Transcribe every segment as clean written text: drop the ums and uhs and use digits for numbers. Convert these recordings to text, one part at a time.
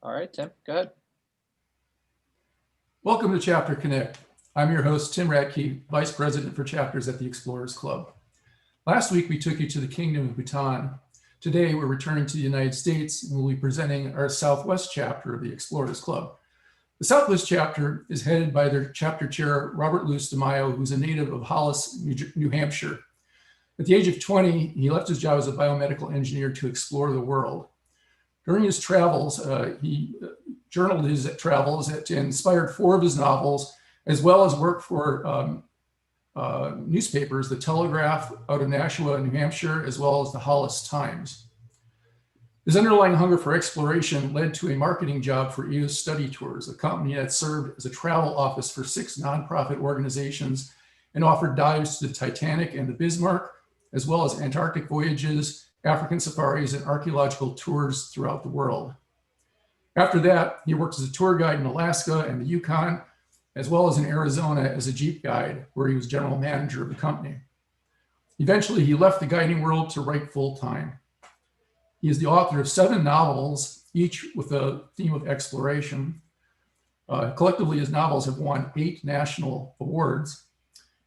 All right, Tim, go ahead. Welcome to Chapter Connect. I'm your host, Tim Radke, Vice President for Chapters at the Explorers Club. Last week, we took you to the Kingdom of Bhutan. Today, we're returning to the United States and we'll be presenting our Southwest chapter of the Explorers Club. The Southwest chapter is headed by their chapter chair, Robert Louis DeMayo, who's a native of Hollis, New Hampshire. At the age of 20, he left his job as a biomedical engineer to explore the world. During his travels, he journaled his travels that inspired 4 of his novels, as well as worked for newspapers, the Telegraph out of Nashua, New Hampshire, as well as the Hollis Times. His underlying hunger for exploration led to a marketing job for EOS Study Tours, a company that served as a travel office for 6 nonprofit organizations and offered dives to the Titanic and the Bismarck, as well as Antarctic voyages, African safaris, and archaeological tours throughout the world. After that, he worked as a tour guide in Alaska and the Yukon, as well as in Arizona as a Jeep guide, where he was general manager of the company. Eventually, he left the guiding world to write full-time. He is the author of 7 novels, each with a theme of exploration. Collectively, his novels have won 8 national awards.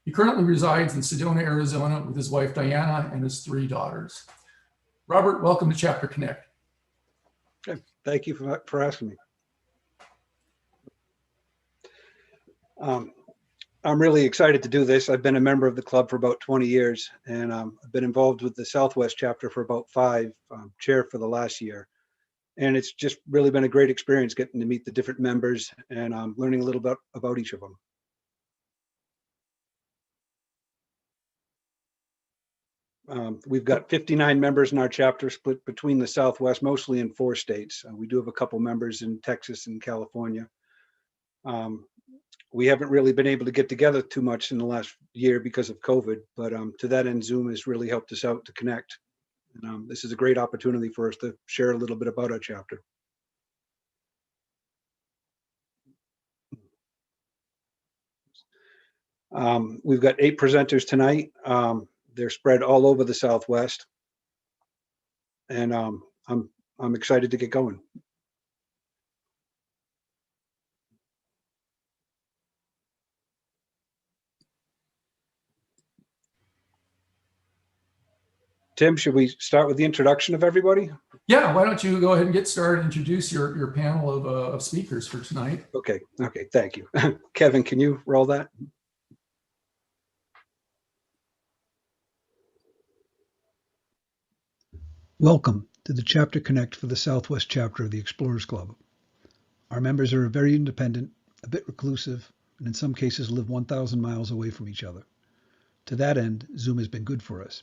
He currently resides in Sedona, Arizona with his wife, Diana, and his 3 daughters. Robert, welcome to Chapter Connect. Okay. Thank you for asking me. I'm really excited to do this. I've been a member of the club for about 20 years, and I've been involved with the Southwest chapter for about 5, chair for the last year. And it's just really been a great experience getting to meet the different members and learning a little bit about each of them. We've got 59 members in our chapter, split between the Southwest, mostly in 4 states. We do have a couple members in Texas and California. We haven't really been able to get together too much in the last year because of COVID, but to that end, Zoom has really helped us out to connect. And, this is a great opportunity for us to share a little bit about our chapter. We've got 8 presenters tonight. They're spread all over the Southwest, and I'm excited to get going. Tim, should we start with the introduction of everybody? Yeah, why don't you go ahead and get started and introduce your panel of speakers for tonight. Okay, thank you. Kevin, can you roll that? Welcome to the Chapter Connect for the Southwest chapter of the Explorers Club. Our members are very independent, a bit reclusive, and in some cases live 1,000 miles away from each other. To that end, Zoom has been good for us,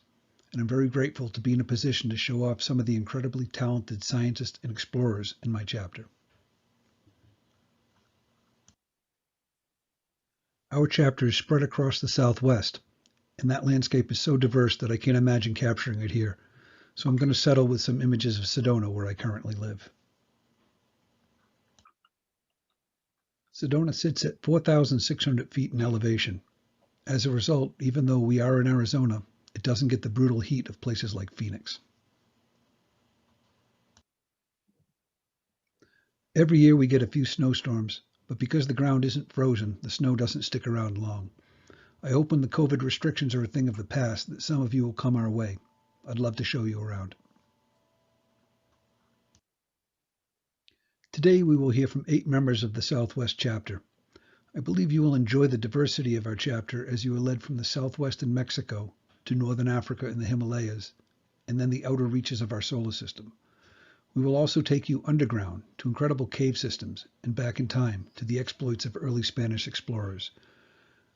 and I'm very grateful to be in a position to show off some of the incredibly talented scientists and explorers in my chapter. Our chapter is spread across the Southwest, and that landscape is so diverse that I can't imagine capturing it here. So I'm going to settle with some images of Sedona, where I currently live. Sedona sits at 4,600 feet in elevation. As a result, even though we are in Arizona, it doesn't get the brutal heat of places like Phoenix. Every year we get a few snowstorms, but because the ground isn't frozen, the snow doesn't stick around long. I hope when the COVID restrictions are a thing of the past that some of you will come our way. I'd love to show you around. Today we will hear from 8 members of the Southwest chapter. I believe you will enjoy the diversity of our chapter as you are led from the Southwest in Mexico to Northern Africa and the Himalayas, and then the outer reaches of our solar system. We will also take you underground to incredible cave systems and back in time to the exploits of early Spanish explorers.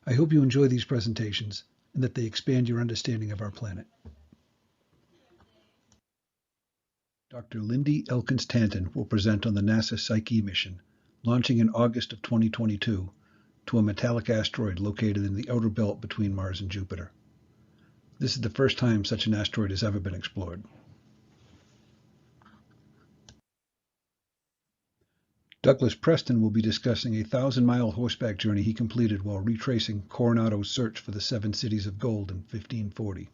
I hope you enjoy these presentations and that they expand your understanding of our planet. Dr. Lindy Elkins-Tanton will present on the NASA Psyche mission, launching in August of 2022 to a metallic asteroid located in the outer belt between Mars and Jupiter. This is the first time such an asteroid has ever been explored. Douglas Preston will be discussing a 1,000-mile horseback journey he completed while retracing Coronado's search for the 7 cities of gold in 1540.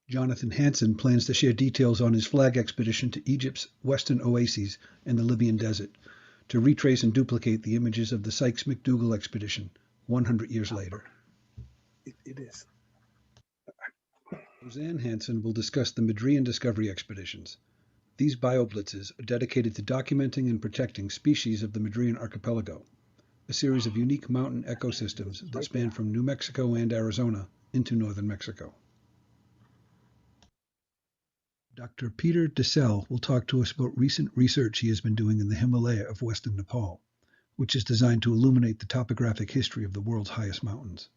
Jonathan Hanson plans to share details on his flag expedition to Egypt's western oases and the Libyan desert to retrace and duplicate the images of the Sykes-McDougall expedition 100 years later. It is. Roseanne Hanson will discuss the Madrian discovery expeditions. These bioblitzes are dedicated to documenting and protecting species of the Madrian archipelago, a series of unique mountain ecosystems that span from New Mexico and Arizona into northern Mexico. Dr. Peter Desell will talk to us about recent research he has been doing in the Himalaya of western Nepal, which is designed to illuminate the topographic history of the world's highest mountains.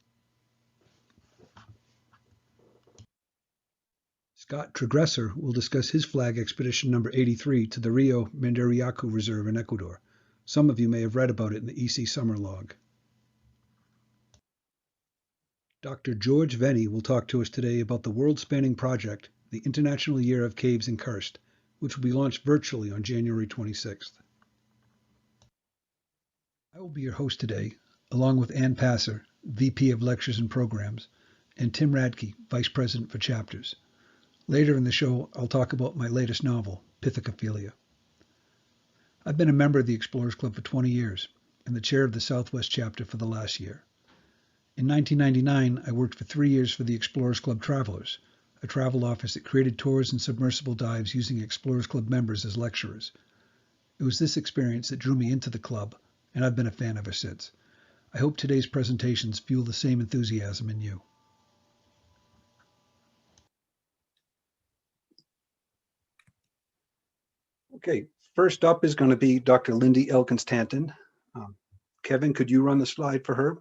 Scott Trageser will discuss his flag expedition number 83 to the Rio Mandariacu Reserve in Ecuador. Some of you may have read about it in the EC Summer Log. Dr. George Veni will talk to us today about the world-spanning project, the International Year of Caves and Karst, which will be launched virtually on January 26th. I will be your host today, along with Ann Passer, VP of Lectures and Programs, and Tim Radke, Vice President for Chapters. Later in the show, I'll talk about my latest novel, Pithecophilia. I've been a member of the Explorers Club for 20 years and the chair of the Southwest chapter for the last year. In 1999, I worked for 3 years for the Explorers Club Travelers, a travel office that created tours and submersible dives using Explorers Club members as lecturers. It was this experience that drew me into the club, and I've been a fan ever since. I hope today's presentations fuel the same enthusiasm in you. Okay, first up is going to be Dr. Lindy Elkins-Tanton. Kevin, could you run the slide for her?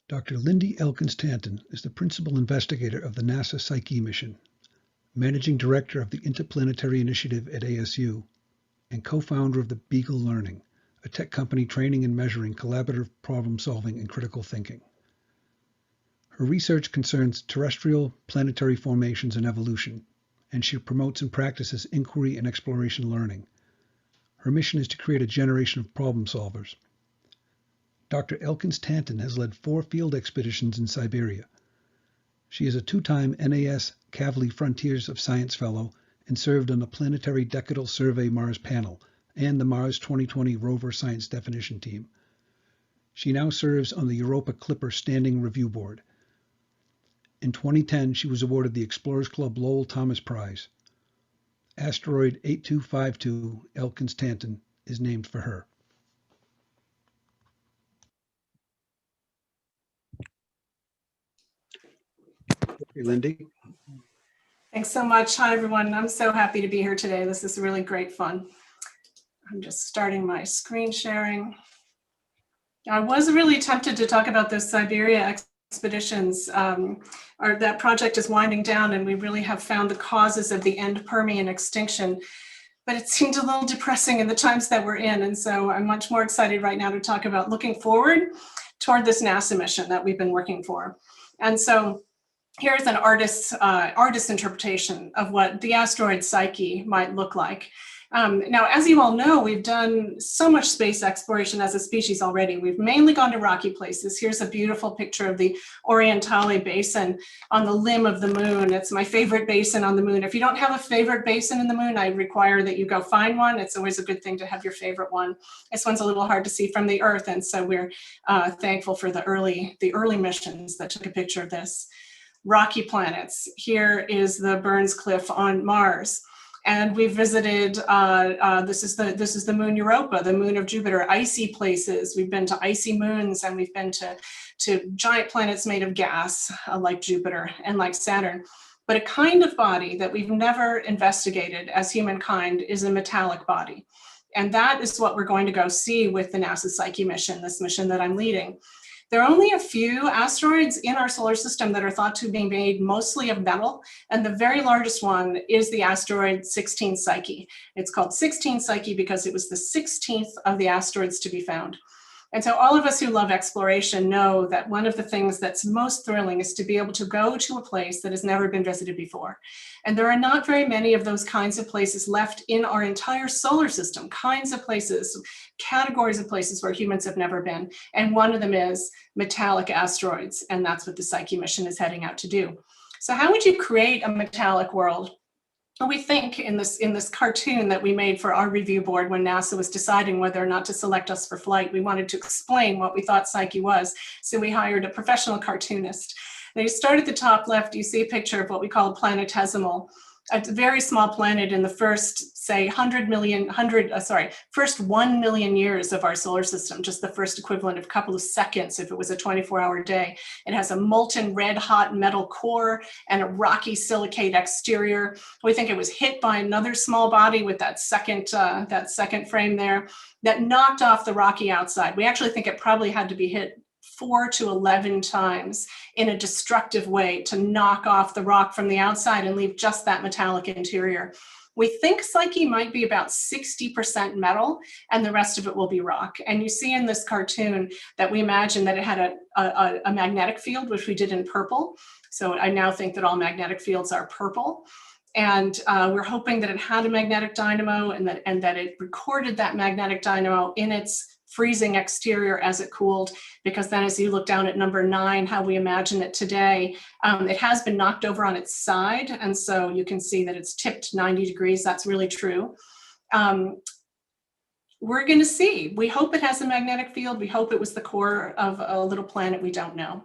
Dr. Lindy Elkins-Tanton is the principal investigator of the NASA Psyche mission, managing director of the Interplanetary Initiative at ASU, and co-founder of the Beagle Learning, a tech company training and measuring collaborative problem-solving and critical thinking. Her research concerns terrestrial planetary formations and evolution, and she promotes and practices inquiry and exploration learning. Her mission is to create a generation of problem solvers. Dr. Elkins-Tanton has led 4 field expeditions in Siberia. She is a 2-time NAS Kavli Frontiers of Science Fellow and served on the Planetary Decadal Survey Mars panel and the Mars 2020 Rover Science Definition Team. She now serves on the Europa Clipper Standing Review Board. In 2010, she was awarded the Explorers Club Lowell Thomas Prize. Asteroid 8252 Elkins-Tanton is named for her. Hey, Lindy. Thanks so much. Hi, everyone. I'm so happy to be here today. This is really great fun. I'm just starting my screen sharing. I was really tempted to talk about those Siberia expeditions. That project is winding down, and we really have found the causes of the end Permian extinction. But it seemed a little depressing in the times that we're in. And so I'm much more excited right now to talk about looking forward toward this NASA mission that we've been working for. And so here's an artist's interpretation of what the asteroid Psyche might look like. Now, as you all know, we've done so much space exploration as a species already. We've mainly gone to rocky places. Here's a beautiful picture of the Orientale Basin on the limb of the moon. It's my favorite basin on the moon. If you don't have a favorite basin in the moon, I require that you go find one. It's always a good thing to have your favorite one. This one's a little hard to see from the Earth, and so we're thankful for the early missions that took a picture of this. Rocky planets. Here is the Burns Cliff on Mars. And we visited, this is the moon Europa, the moon of Jupiter, icy places. We've been to icy moons, and we've been to giant planets made of gas, like Jupiter and like Saturn. But a kind of body that we've never investigated as humankind is a metallic body. And that is what we're going to go see with the NASA Psyche mission, this mission that I'm leading. There are only a few asteroids in our solar system that are thought to be made mostly of metal, and the very largest one is the asteroid 16 Psyche. It's called 16 Psyche because it was the 16th of the asteroids to be found. And so all of us who love exploration know that one of the things that's most thrilling is to be able to go to a place that has never been visited before. And there are not very many of those kinds of places left in our entire solar system, kinds of places, categories of places where humans have never been. And one of them is metallic asteroids. And that's what the Psyche mission is heading out to do. So how would you create a metallic world? We think in this cartoon that we made for our review board when NASA was deciding whether or not to select us for flight, we wanted to explain what we thought Psyche was. So we hired a professional cartoonist. Now you start at the top left, you see a picture of what we call a planetesimal. It's a very small planet in the first, say, first 1 million years of our solar system, just the first equivalent of a couple of seconds if it was a 24-hour day. It has a molten red hot metal core and a rocky silicate exterior. We think it was hit by another small body with that second frame there that knocked off the rocky outside. We actually think it probably had to be hit 4 to 11 times in a destructive way to knock off the rock from the outside and leave just that metallic interior. We think Psyche might be about 60% metal and the rest of it will be rock. And you see in this cartoon that we imagine that it had a magnetic field, which we did in purple. So I now think that all magnetic fields are purple. And we're hoping that it had a magnetic dynamo and that it recorded that magnetic dynamo in its freezing exterior as it cooled, because then as you look down at number 9, how we imagine it today, it has been knocked over on its side. And so you can see that it's tipped 90 degrees. That's really true. We're going to see. We hope it has a magnetic field. We hope it was the core of a little planet we don't know.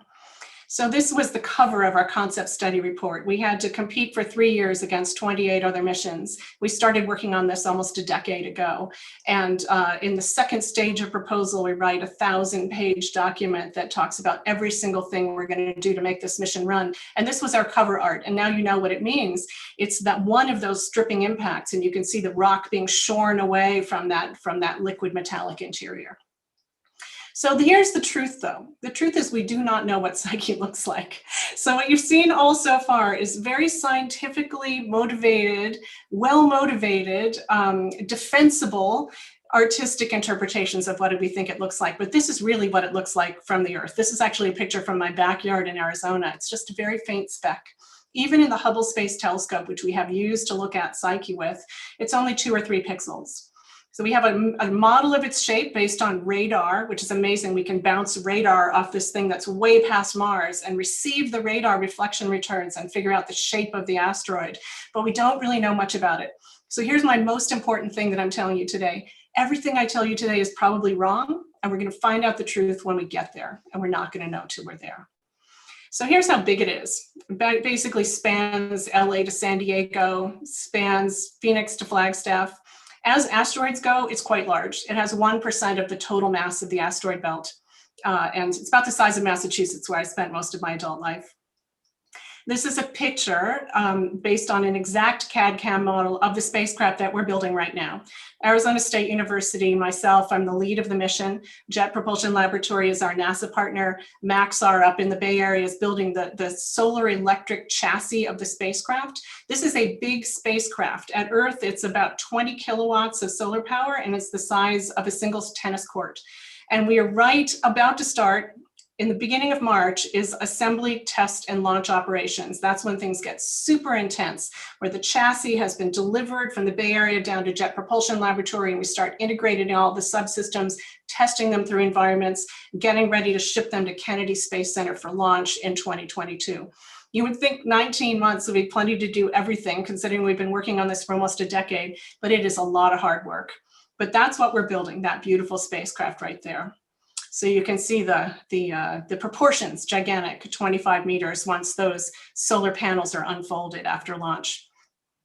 So this was the cover of our concept study report. We had to compete for 3 years against 28 other missions. We started working on this almost a decade ago. And in the second stage of proposal, we write a 1,000-page document that talks about every single thing we're going to do to make this mission run. And this was our cover art. And now you know what it means. It's that one of those stripping impacts, and you can see the rock being shorn away from that liquid metallic interior. So here's the truth, though. The truth is we do not know what Psyche looks like. So what you've seen all so far is very scientifically motivated, well-motivated, defensible, artistic interpretations of what do we think it looks like. But this is really what it looks like from the Earth. This is actually a picture from my backyard in Arizona. It's just a very faint speck. Even in the Hubble Space Telescope, which we have used to look at Psyche with, it's only 2 or 3 pixels. So we have a model of its shape based on radar, which is amazing. We can bounce radar off this thing that's way past Mars and receive the radar reflection returns and figure out the shape of the asteroid. But we don't really know much about it. So here's my most important thing that I'm telling you today. Everything I tell you today is probably wrong, and we're going to find out the truth when we get there, and we're not going to know till we're there. So here's how big it is. It basically spans LA to San Diego, spans Phoenix to Flagstaff. As asteroids go, it's quite large. It has 1% of the total mass of the asteroid belt. And it's about the size of Massachusetts, where I spent most of my adult life. This is a picture based on an exact CAD/CAM model of the spacecraft that we're building right now. Arizona State University, myself, I'm the lead of the mission. Jet Propulsion Laboratory is our NASA partner. Maxar up in the Bay Area is building the solar electric chassis of the spacecraft. This is a big spacecraft. At Earth, it's about 20 kilowatts of solar power, and it's the size of a single tennis court. And we are about to start. In the beginning of March is assembly, test, and launch operations. That's when things get super intense, where the chassis has been delivered from the Bay Area down to Jet Propulsion Laboratory, and we start integrating all the subsystems, testing them through environments, getting ready to ship them to Kennedy Space Center for launch in 2022. You would think 19 months would be plenty to do everything, considering we've been working on this for almost a decade, but it is a lot of hard work. But that's what we're building, that beautiful spacecraft right there. So you can see the proportions, gigantic, 25 meters once those solar panels are unfolded after launch.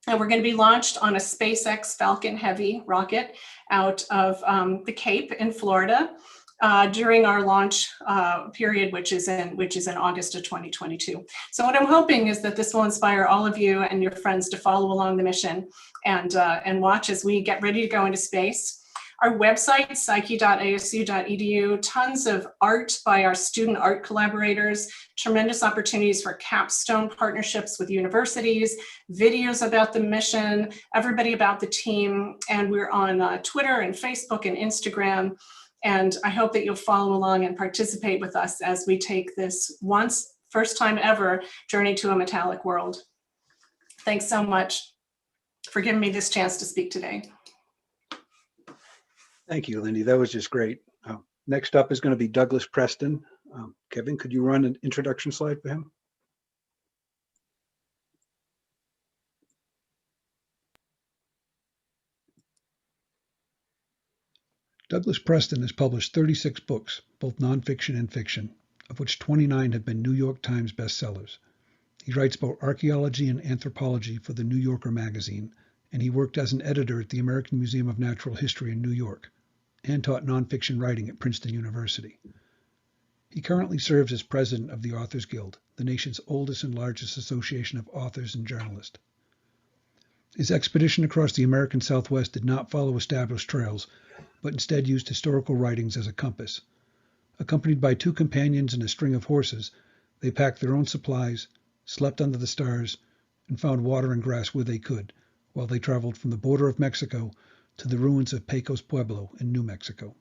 And we're going to be launched on a SpaceX Falcon Heavy rocket out of the Cape in Florida during our launch period, which is in August of 2022. So what I'm hoping is that this will inspire all of you and your friends to follow along the mission and watch as we get ready to go into space. Our website, psyche.asu.edu, tons of art by our student art collaborators, tremendous opportunities for capstone partnerships with universities, videos about the mission, everybody about the team, and we're on Twitter and Facebook and Instagram. And I hope that you'll follow along and participate with us as we take this first time ever journey to a metallic world. Thanks so much for giving me this chance to speak today. Thank you, Lindy. That was just great. Next up is going to be Douglas Preston. Kevin, could you run an introduction slide for him? Douglas Preston has published 36 books, both nonfiction and fiction, of which 29 have been New York Times bestsellers. He writes about archaeology and anthropology for the New Yorker magazine, and he worked as an editor at the American Museum of Natural History in New York, and taught nonfiction writing at Princeton University. He currently serves as president of the Authors Guild, the nation's oldest and largest association of authors and journalists. His expedition across the American Southwest did not follow established trails, but instead used historical writings as a compass. Accompanied by 2 companions and a string of horses, they packed their own supplies, slept under the stars, and found water and grass where they could, while they traveled from the border of Mexico to the ruins of Pecos Pueblo in New Mexico.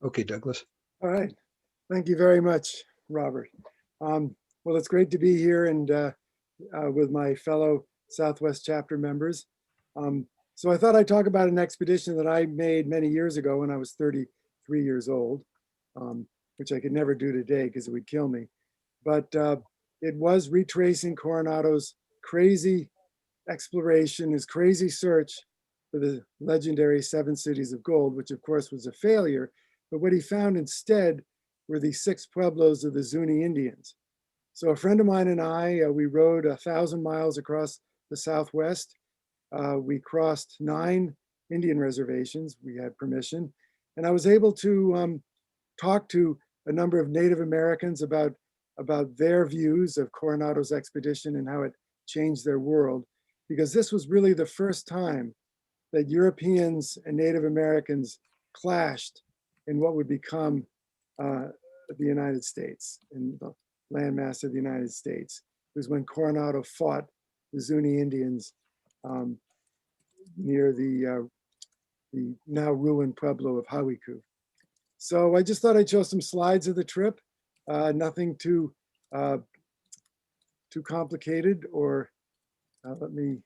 Okay, Douglas. All right. Thank you very much, Robert. Well, it's great to be here and with my fellow Southwest chapter members. So I thought I'd talk about an expedition that I made many years ago when I was 33 years old, which I could never do today because it would kill me. But it was retracing Coronado's crazy exploration, his crazy search for the legendary 7 cities of gold, which of course was a failure. But what he found instead were the 6 pueblos of the Zuni Indians. So a friend of mine and I, we rode 1,000 miles across the Southwest. We crossed 9 Indian reservations. We had permission. And I was able to talk to a number of Native Americans about their views of Coronado's expedition and how it changed their world. Because this was really the first time that Europeans and Native Americans clashed in what would become the United States, in the landmass of the United States. It was when Coronado fought the Zuni Indians near the now ruined Pueblo of Hawiku. So I just thought I'd show some slides of the trip. Nothing too complicated, or let me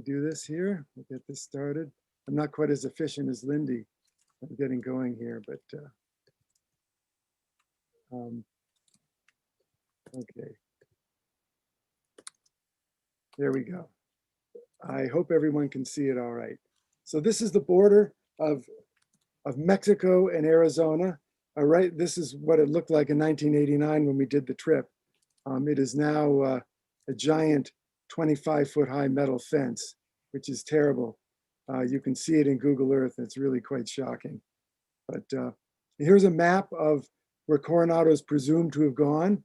do this here. We'll get this started. I'm not quite as efficient as Lindy. I'm getting going here, but okay. There we go. I hope everyone can see it all right. So this is the border of Mexico and Arizona. All right, this is what it looked like in 1989 when we did the trip. It is now a giant 25-foot high metal fence, which is terrible. You can see it in Google Earth. It's really quite shocking. But here's a map of where Coronado is presumed to have gone.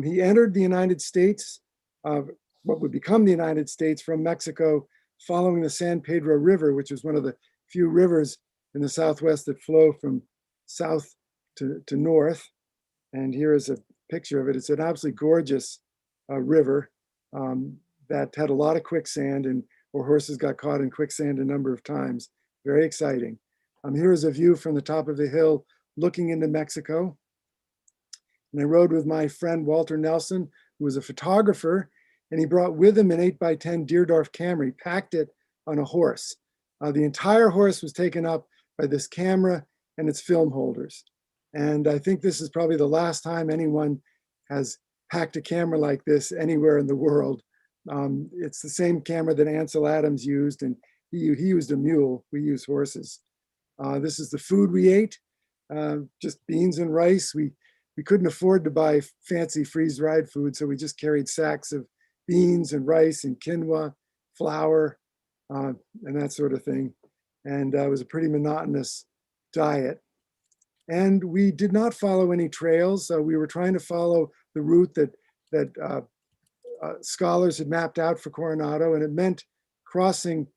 He entered the United States, what would become the United States, from Mexico following the San Pedro River, which is one of the few rivers in the Southwest that flow from south to north. And here is a picture of it. It's an absolutely gorgeous river that had a lot of quicksand, and where horses got caught in quicksand a number of times. Very exciting. Here is a view from the top of the hill looking into Mexico. And I rode with my friend Walter Nelson, who was a photographer, and he brought with him an 8x10 Deerdorf camera. He packed it on a horse. The entire horse was taken up by this camera and its film holders. And I think this is probably the last time anyone has packed a camera like this anywhere in the world. It's the same camera that Ansel Adams used, and he used a mule. We use horses. This is the food we ate, just beans and rice. We couldn't afford to buy fancy freeze-dried food, so we just carried sacks of beans and rice and quinoa, flour, and that sort of thing. And it was a pretty monotonous diet. And we did not follow any trails. We were trying to follow the route that scholars had mapped out for Coronado, and it meant crossing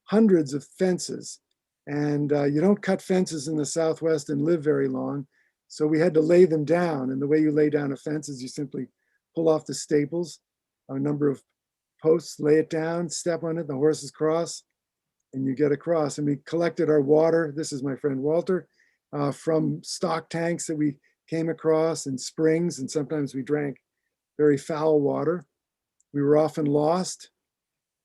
hundreds of fences. And you don't cut fences in the Southwest and live very long. So we had to lay them down. And the way you lay down a fence is you simply pull off the staples. A number of posts, lay it down, step on it, the horses cross, and you get across. And we collected our water. This is my friend Walter, from stock tanks that we came across and springs, and sometimes we drank very foul water. We were often lost.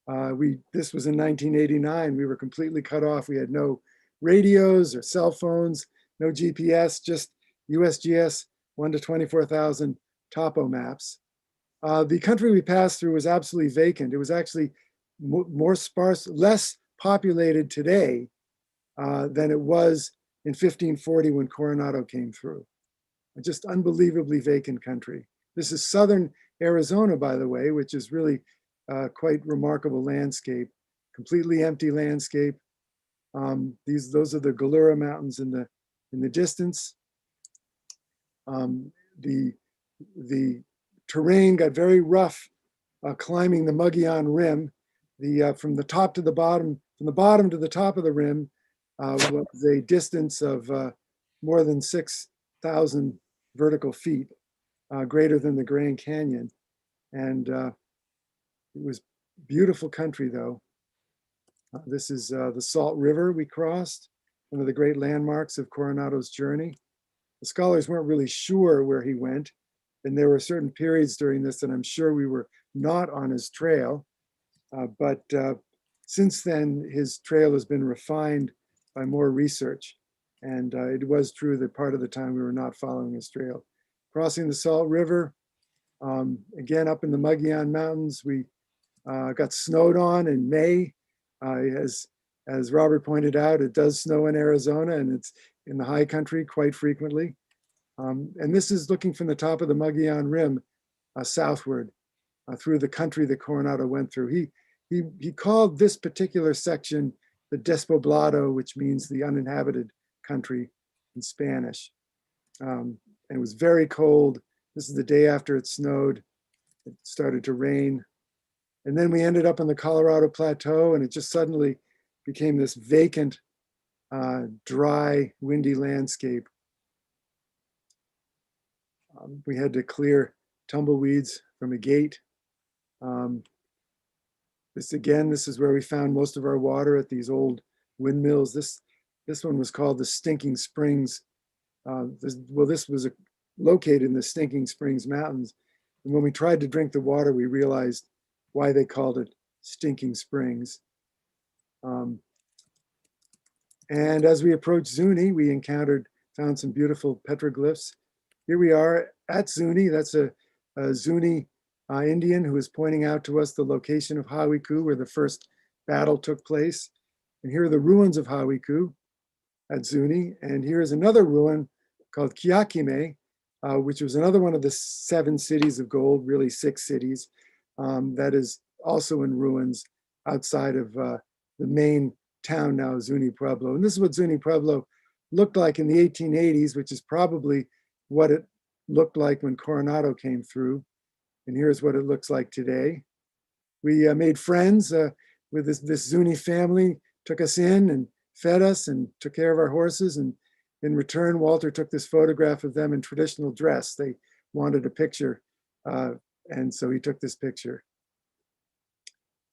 This was in 1989. We were completely cut off. We had no radios or cell phones, no GPS, just USGS 1 to 24,000 topo maps. The country we passed through was absolutely vacant. It was actually more sparse, less populated today than it was in 1540 when Coronado came through. Just unbelievably vacant country. This is southern Arizona, by the way, which is really quite remarkable landscape, completely empty landscape. Those are the Galura Mountains in the distance. The terrain got very rough climbing the Mogollon Rim. From the top to the bottom, from the bottom to the top of the rim was a distance of more than 6,000 vertical feet, greater than the Grand Canyon. And it was beautiful country though. This is the Salt River we crossed, one of the great landmarks of Coronado's journey. The scholars weren't really sure where he went, and there were certain periods during this that I'm sure we were not on his trail. But since then, his trail has been refined by more research. And it was true that part of the time we were not following his trail. Crossing the Salt River, again, up in the Mogollon Mountains, we got snowed on in May. As Robert pointed out, it does snow in Arizona, and it's in the high country quite frequently. And this is looking from the top of the Mogollon Rim southward through the country that Coronado went through. He called this particular section the Despoblado, which means the uninhabited country in Spanish. And it was very cold. This is the day after it snowed. It started to rain. And then we ended up on the Colorado Plateau, and it just suddenly became this vacant, dry, windy landscape. We had to clear tumbleweeds from a gate. This is where we found most of our water, at these old windmills. This one was called the Stinking Springs. This was located in the Stinking Springs Mountains. And when we tried to drink the water, we realized why they called it Stinking Springs. And as we approached Zuni, we found some beautiful petroglyphs. Here we are at Zuni. That's a Zuni Indian who was pointing out to us the location of Hawiku, where the first battle took place. And here are the ruins of Hawiku at Zuni. And here is another ruin called Kiakime, which was another one of the 7 cities of gold, really 6 cities, that is also in ruins outside of the main town now, Zuni Pueblo. And this is what Zuni Pueblo looked like in the 1880s, which is probably what it looked like when Coronado came through. And here's what it looks like today. We made friends with this Zuni family, took us in and fed us and took care of our horses. And in return, Walter took this photograph of them in traditional dress. They wanted a picture, and so he took this picture.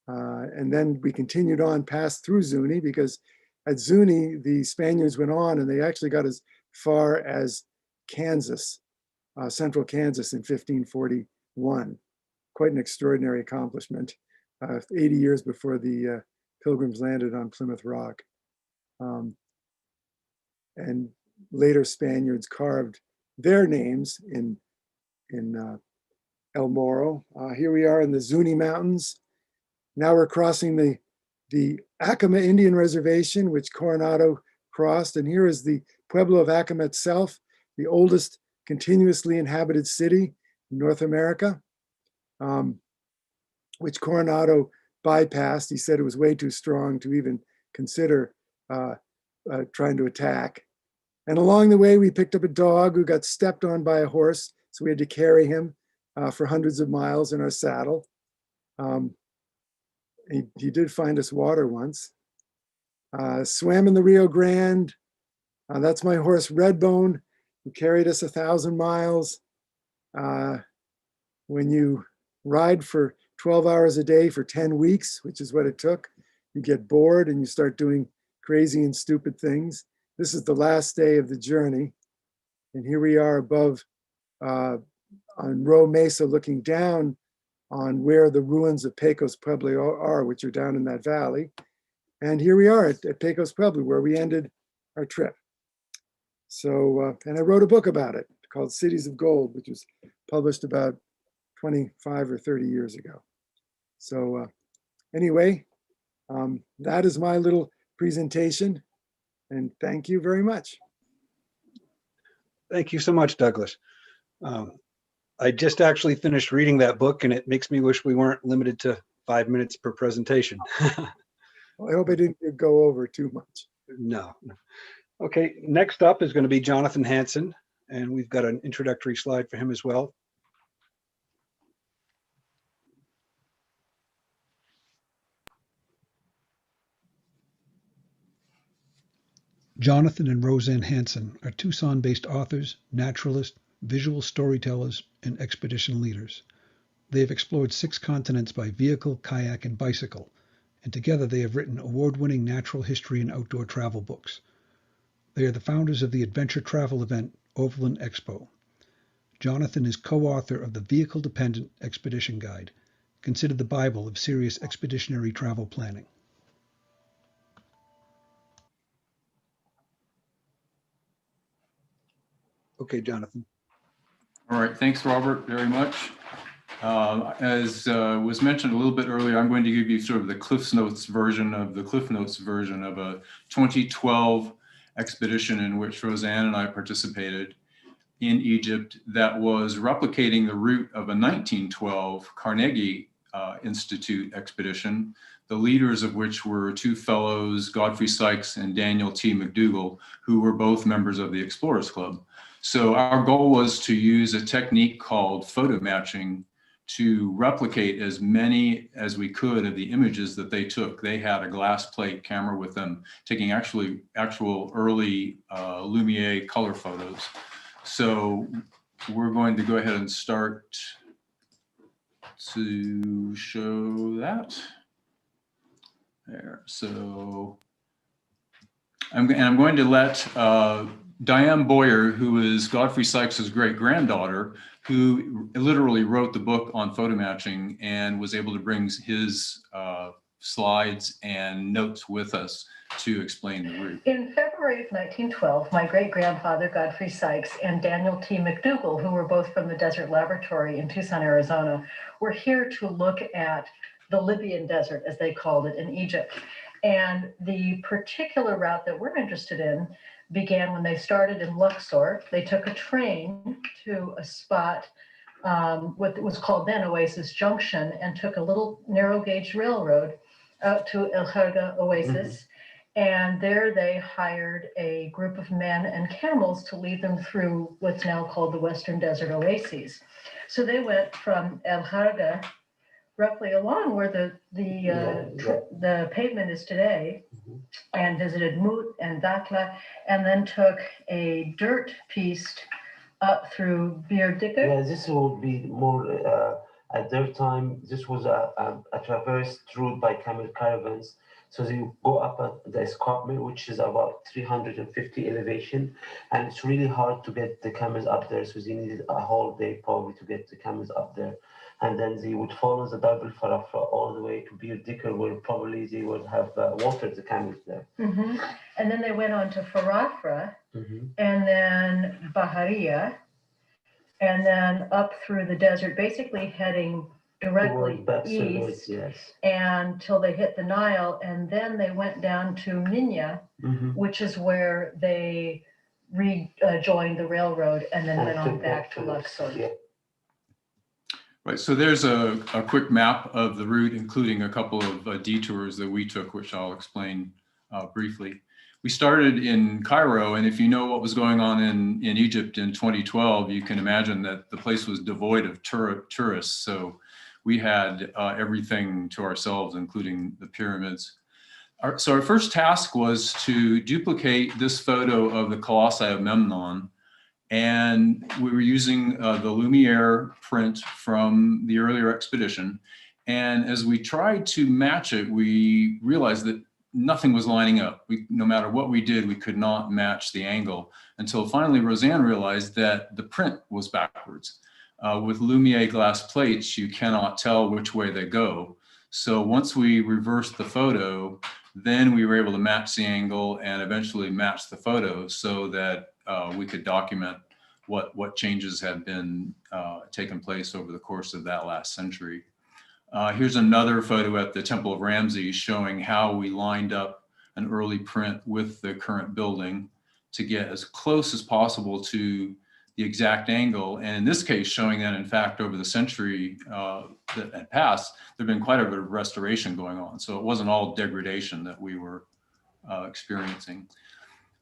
And then we continued on past through Zuni, because at Zuni, the Spaniards went on and they actually got as far as Kansas, central Kansas in 1541. Quite an extraordinary accomplishment, 80 years before the Pilgrims landed on Plymouth Rock. And later Spaniards carved their names in El Morro. Here we are in the Zuni Mountains. Now we're crossing the Acoma Indian Reservation, which Coronado crossed. And here is the Pueblo of Acoma itself, the oldest continuously inhabited city in North America, which Coronado bypassed. He said it was way too strong to even consider trying to attack. And along the way, we picked up a dog who got stepped on by a horse. So we had to carry him for hundreds of miles in our saddle. He did find us water once. Swam in the Rio Grande. That's my horse Redbone, who carried us 1,000 miles. When you ride for 12 hours a day for 10 weeks, which is what it took. You get bored and you start doing crazy and stupid things. This is the last day of the journey. And here we are above on Roe Mesa, looking down on where the ruins of Pecos Pueblo are, which are down in that valley. And here we are at Pecos Pueblo, where we ended our trip. So, and I wrote a book about it called Cities of Gold, which was published about 25 or 30 years ago. So anyway, that is my little presentation, and thank you very much. Thank you so much, Douglas. I just actually finished reading that book, and it makes me wish we weren't limited to 5 minutes per presentation. Well, I hope I didn't go over too much. No. Okay, next up is going to be Jonathan Hanson, and we've got an introductory slide for him as well. Jonathan and Roseanne Hanson are Tucson-based authors, naturalists, visual storytellers, and expedition leaders. They have explored 6 continents by vehicle, kayak, and bicycle, and together they have written award-winning natural history and outdoor travel books. They are the founders of the adventure travel event Overland Expo. Jonathan is co-author of the Vehicle-Dependent Expedition Guide, considered the Bible of serious expeditionary travel planning. Okay, Jonathan. All right, thanks, Robert, very much. As was mentioned a little bit earlier, I'm going to give you sort of the Cliff Notes version of a 2012 expedition in which Roseanne and I participated in Egypt that was replicating the route of a 1912 Carnegie Institute expedition, the leaders of which were 2 fellows, Godfrey Sykes and Daniel T. McDougall, who were both members of the Explorers Club. So our goal was to use a technique called photo matching to replicate as many as we could of the images that they took. They had a glass plate camera with them, taking actual early Lumiere color photos. So we're going to go ahead and start to show that. There, so I'm going to let Diane Boyer, who is Godfrey Sykes' great-granddaughter, who literally wrote the book on photo matching and was able to bring his slides and notes with us to explain the route. In February of 1912, my great-grandfather, Godfrey Sykes, and Daniel T. McDougall, who were both from the Desert Laboratory in Tucson, Arizona, were here to look at the Libyan desert, as they called it, in Egypt. And the particular route that we're interested in began when they started in Luxor. They took a train to a spot, what was called then Oasis Junction, and took a little narrow gauge railroad out to El Kharga Oasis. And there they hired a group of men and camels to lead them through what's now called the Western Desert Oases. So they went from El Kharga roughly along where the pavement is today, and visited Mut and Dakhla, and then took a dirt piste up through Bir Dikr. Yeah, this would be more at their time. This was a traversed route by camel caravans. So they go up the escarpment, which is about 350 elevation, and it's really hard to get the camels up there. So they needed a whole day probably to get the camels up there. And then they would follow the Double Farafra all the way to Bir Dikr, where probably they would have watered the camels there. And then they went on to Farafra, and then Baharia, and then up through the desert, basically heading directly east, yes, until they hit the Nile. And then they went down to Minya, which is where they rejoined the railroad and then went on back to Luxor. Yeah. Right, so there's a quick map of the route, including a couple of detours that we took, which I'll explain briefly. We started in Cairo, and if you know what was going on in Egypt in 2012, you can imagine that the place was devoid of tourists. So we had everything to ourselves, including the pyramids. So our first task was to duplicate this photo of the Colossi of Memnon. And we were using the Lumiere print from the earlier expedition. And as we tried to match it, we realized that nothing was lining up. No matter what we did, we could not match the angle until finally Roseanne realized that the print was backwards. With Lumiere glass plates, you cannot tell which way they go. So once we reversed the photo, then we were able to match the angle and eventually match the photo so that we could document what changes had been taken place over the course of that last century. Here's another photo at the Temple of Ramses showing how we lined up an early print with the current building to get as close as possible to the exact angle. And in this case, showing that in fact, over the century that had passed, there'd been quite a bit of restoration going on. So it wasn't all degradation that we were experiencing.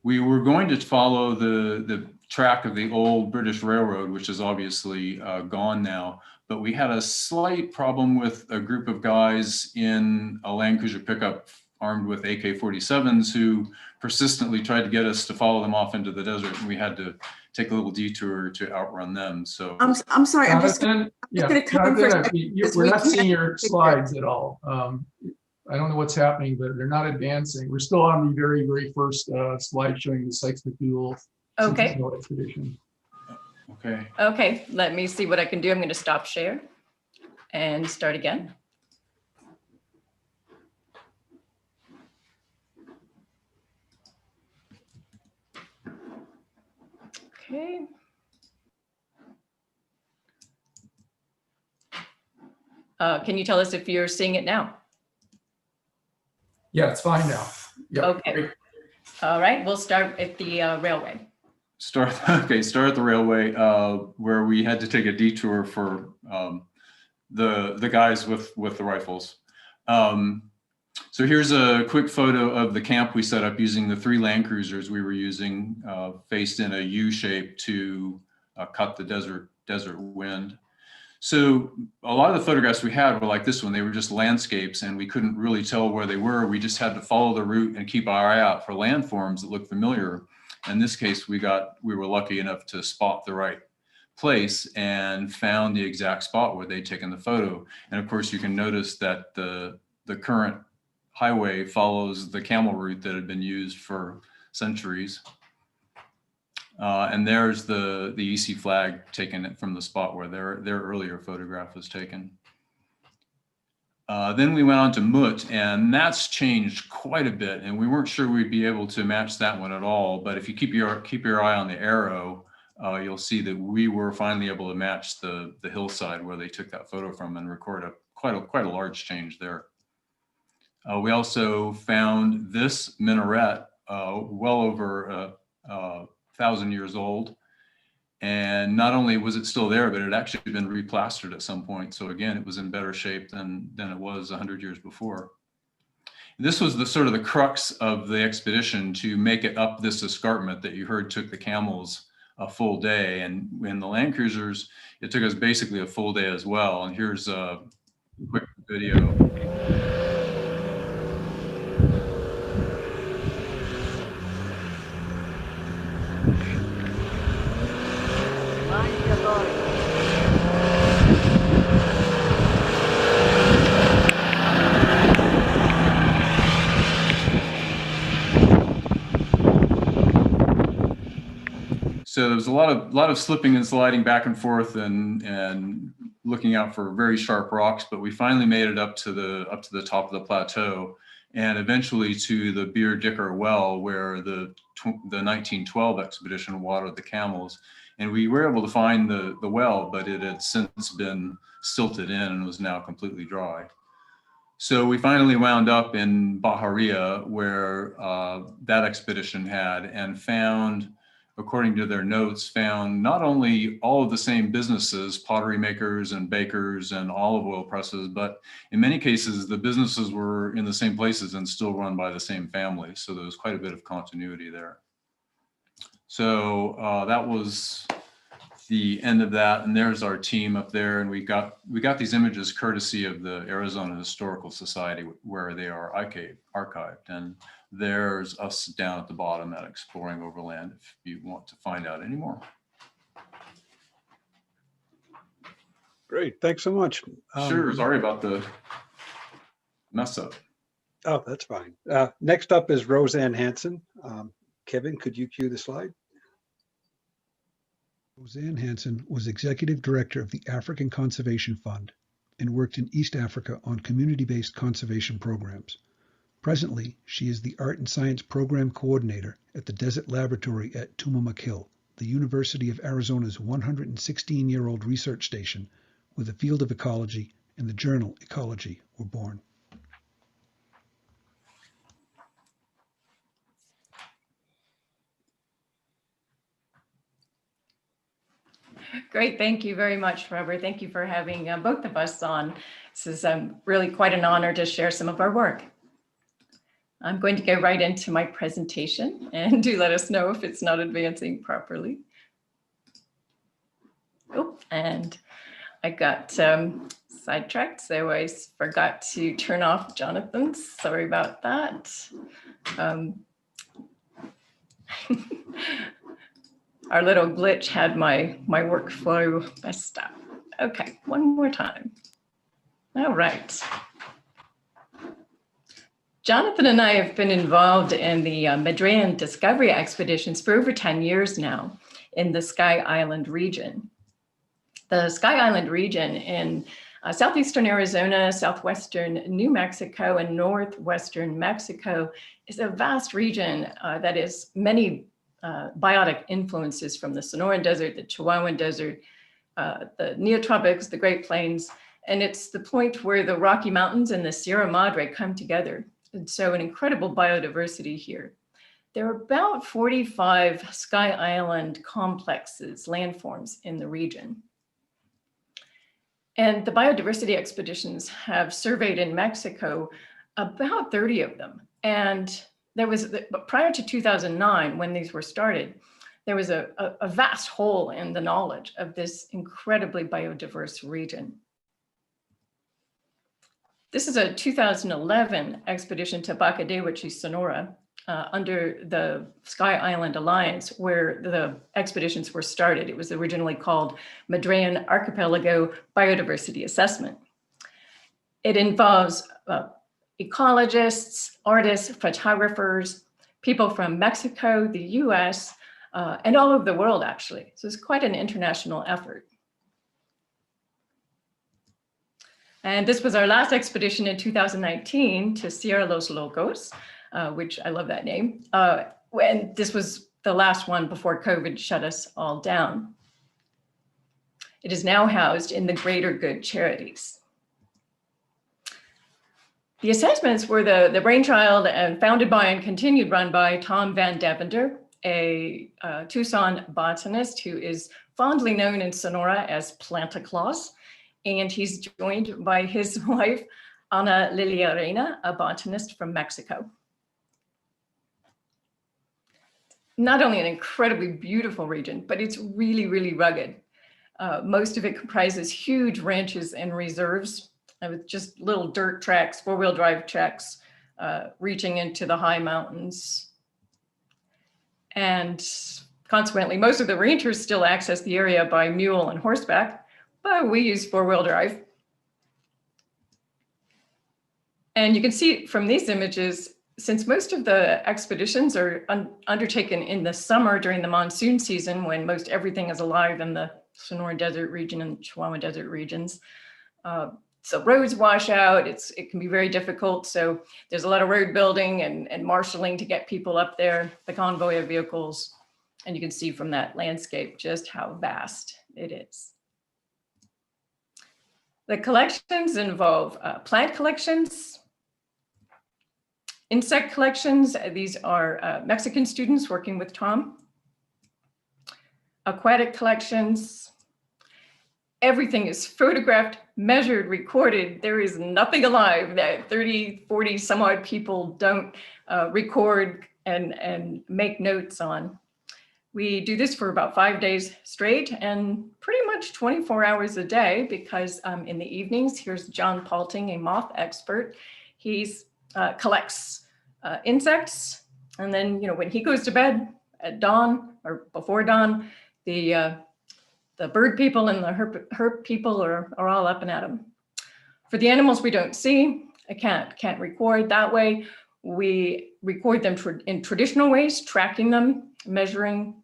We were going to follow the track of the old British Railroad, which is obviously gone now, but we had a slight problem with a group of guys in a Land Cruiser pickup armed with AK-47s who persistently tried to get us to follow them off into the desert, and we had to take a little detour to outrun them. So I'm sorry, I'm just Jonathan, gonna come in for a second, because we're we not can't seeing your picture. slides at all. I don't know what's happening, but they're not advancing. We're still on the very, very first slide showing the Sykes McDougal Okay. Sentinel expedition. okay. Okay, let me see what I can do. I'm going to stop share and start again. Okay. Can you tell us if you're seeing it now? Yeah, it's fine now. Yep, Okay. great. All right, we'll start at the railway. Start at the railway where we had to take a detour for the guys with the rifles. So here's a quick photo of the camp we set up using the 3 Land Cruisers we were using, faced in a U shape to cut the desert wind. So a lot of the photographs we had were like this one. They were just landscapes and we couldn't really tell where they were. We just had to follow the route and keep our eye out for landforms that looked familiar. In this case, we were lucky enough to spot the right place and found the exact spot where they'd taken the photo. And of course, you can notice that the current highway follows the camel route that had been used for centuries. And there's the EC flag taken from the spot where their earlier photograph was taken. Then we went on to Mut, and that's changed quite a bit, and we weren't sure we'd be able to match that one at all. But if you keep your eye on the arrow, you'll see that we were finally able to match the hillside where they took that photo from and record quite a large change there. We also found this minaret, well over 1,000 years old. And not only was it still there, but it had actually been replastered at some point. So again, it was in better shape than it was 100 years before. This was the sort of the crux of the expedition, to make it up this escarpment that you heard took the camels a full day. And in the Land Cruisers, it took us basically a full day as well. And here's a quick video. So there was a lot of slipping and sliding back and forth and looking out for very sharp rocks, but we finally made it up to the top of the plateau and eventually to the Beer Dicker well where the 1912 expedition watered the camels. And we were able to find the well, but it had since been silted in and was now completely dry. So we finally wound up in Baharia where that expedition had, and found, according to their notes, found not only all of the same businesses, pottery makers and bakers and olive oil presses, but in many cases, the businesses were in the same places and still run by the same family. So there was quite a bit of continuity there. So that was the end of that. And there's our team up there. And we got these images courtesy of the Arizona Historical Society where they are archived. And there's us down at the bottom at Exploring Overland if you want to find out any more. Great, thanks so much. Sure, sorry about the mess up. Oh, that's fine. Next up is Roseanne Hanson. Kevin, could you cue the slide? Roseanne Hanson was executive director of the African Conservation Fund and worked in East Africa on community-based conservation programs. Presently, she is the Art and Science Program Coordinator at the Desert Laboratory at Tumamakil, the University of Arizona's 116-year-old research station, where the field of ecology and the journal Ecology were born. Great, thank you very much, Robert. Thank you for having both of us on. This is really quite an honor to share some of our work. I'm going to go right into my presentation, and do let us know if it's not advancing properly. Oh, and I got sidetracked, so I forgot to turn off Jonathan's. Sorry about that. Our little glitch had my workflow messed up. Okay, one more time. All right. Jonathan and I have been involved in the Madrian discovery expeditions for over 10 years now in the Sky Island region. The Sky Island region in southeastern Arizona, southwestern New Mexico, and northwestern Mexico is a vast region that is many biotic influences from the Sonoran Desert, the Chihuahuan Desert, the Neotropics, the Great Plains, and it's the point where the Rocky Mountains and the Sierra Madre come together. And so an incredible biodiversity here. There are about 45 Sky Island complexes, landforms in the region. And the biodiversity expeditions have surveyed in Mexico about 30 of them. And there was, prior to 2009, when these were started, there was a vast hole in the knowledge of this incredibly biodiverse region. This is a 2011 expedition to Bacadehuachi, Sonora, under the Sky Island Alliance, where the expeditions were started. It was originally called Madrian Archipelago Biodiversity Assessment. It involves ecologists, artists, photographers, people from Mexico, the US, and all over the world, actually. So it's quite an international effort. And this was our last expedition in 2019 to Sierra Los Locos, which I love that name. And this was the last one before COVID shut us all down. It is now housed in the Greater Good Charities. The assessments were the brainchild and founded by and continued run by Tom Van Devender, a Tucson botanist who is fondly known in Sonora as Planta Claus. And he's joined by his wife, Ana Lilia Reina, a botanist from Mexico. Not only an incredibly beautiful region, but it's really, really rugged. Most of it comprises huge ranches and reserves with just little dirt tracks, four-wheel drive tracks, reaching into the high mountains. And consequently, most of the rangers still access the area by mule and horseback, but we use four-wheel drive. And you can see from these images, since most of the expeditions are undertaken in the summer during the monsoon season, when most everything is alive in the Sonoran Desert region and Chihuahuan Desert regions, so roads wash out, it can be very difficult. So there's a lot of road building and marshaling to get people up there, the convoy of vehicles. And you can see from that landscape just how vast it is. The collections involve plant collections, insect collections. These are Mexican students working with Tom. Aquatic collections. Everything is photographed, measured, recorded. There is nothing alive that 30, 40 some odd people don't record and make notes on. We do this for about 5 days straight and pretty much 24 hours a day, because in the evenings, here's John Palting, a moth expert. He collects insects. And then, when he goes to bed at dawn or before dawn, the The bird people and the herp people are all up and at 'em. For the animals we don't see, I can't record that way. We record them in traditional ways, tracking them, measuring.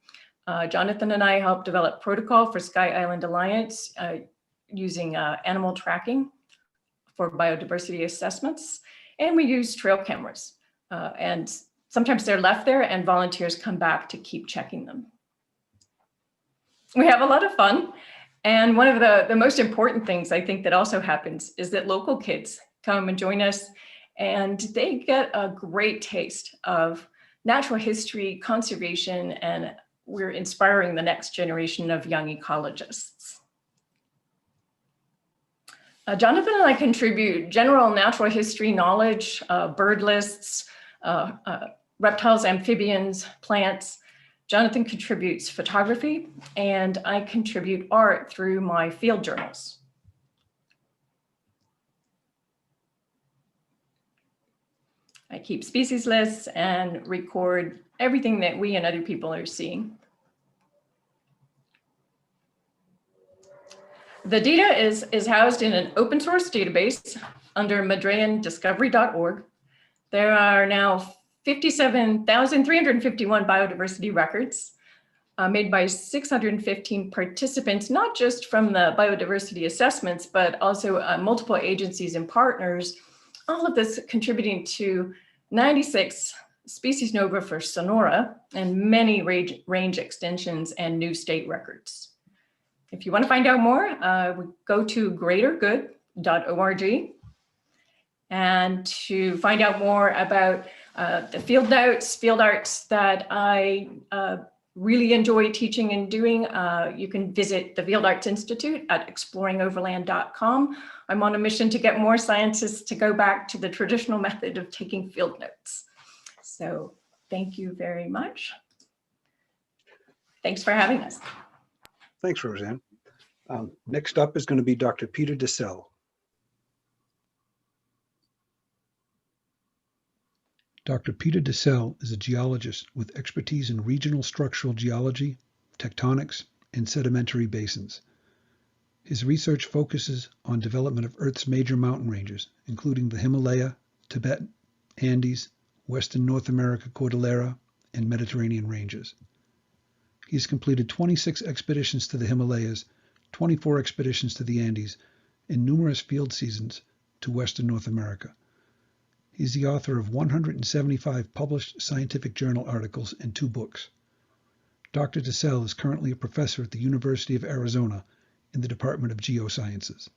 Jonathan and I helped develop protocol for Sky Island Alliance using animal tracking for biodiversity assessments. And we use trail cameras. And sometimes they're left there and volunteers come back to keep checking them. We have a lot of fun. And one of the most important things I think that also happens is that local kids come and join us, and they get a great taste of natural history, conservation, and we're inspiring the next generation of young ecologists. Jonathan and I contribute general natural history knowledge, bird lists, reptiles, amphibians, plants. Jonathan contributes photography, and I contribute art through my field journals. I keep species lists and record everything that we and other people are seeing. The data is housed in an open source database under madriandiscovery.org. There are now 57,351 biodiversity records made by 615 participants, not just from the biodiversity assessments, but also multiple agencies and partners, all of this contributing to 96 species nova for Sonora and many range extensions and new state records. If you want to find out more, go to greatergood.org. And to find out more about the field notes, field arts that I really enjoy teaching and doing, you can visit the Field Arts Institute at exploringoverland.com. I'm on a mission to get more scientists to go back to the traditional method of taking field notes. So thank you very much. Thanks for having us. Thanks, Roseanne. Next up is going to be Dr. Peter Desell. Dr. Peter Desell is a geologist with expertise in regional structural geology, tectonics, and sedimentary basins. His research focuses on development of Earth's major mountain ranges, including the Himalaya, Tibet, Andes, Western North America Cordillera, and Mediterranean ranges. He has completed 26 expeditions to the Himalayas, 24 expeditions to the Andes, and numerous field seasons to Western North America. He's the author of 175 published scientific journal articles and 2 books. Dr. Desell is currently a professor at the University of Arizona in the Department of Geosciences.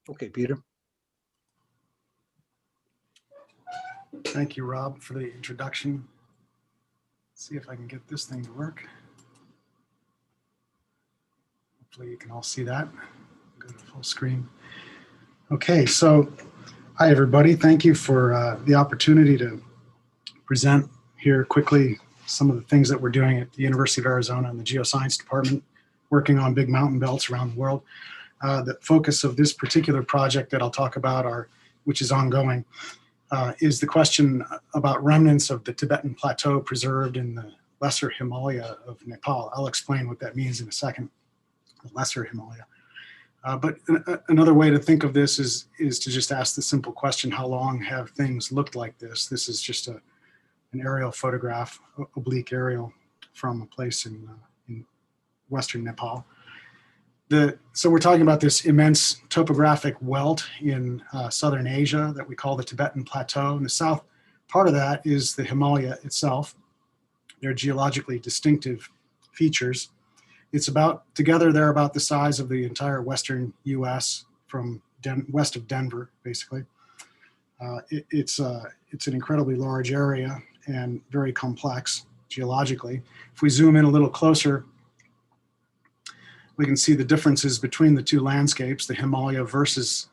Okay, Peter. Thank you, Rob, for the introduction. Let's see if I can get this thing to work. Hopefully you can all see that. Go to full screen. Okay, so hi everybody. Thank you for the opportunity to present here quickly some of the things that we're doing at the University of Arizona and the Geoscience Department, working on big mountain belts around the world. The focus of this particular project that I'll talk about, which is ongoing, is the question about remnants of the Tibetan Plateau preserved in the Lesser Himalaya of Nepal. I'll explain what that means in a second. Lesser Himalaya. But another way to think of this is to just ask the simple question, how long have things looked like this? This is just an aerial photograph, oblique aerial from a place in Western Nepal. So we're talking about this immense topographic welt in Southern Asia that we call the Tibetan Plateau. And the south part of that is the Himalaya itself. They're geologically distinctive features. It's together they're about the size of the entire western US from west of Denver, basically. It's an incredibly large area and very complex geologically. If we zoom in a little closer, we can see the differences between the two landscapes, the Himalaya versus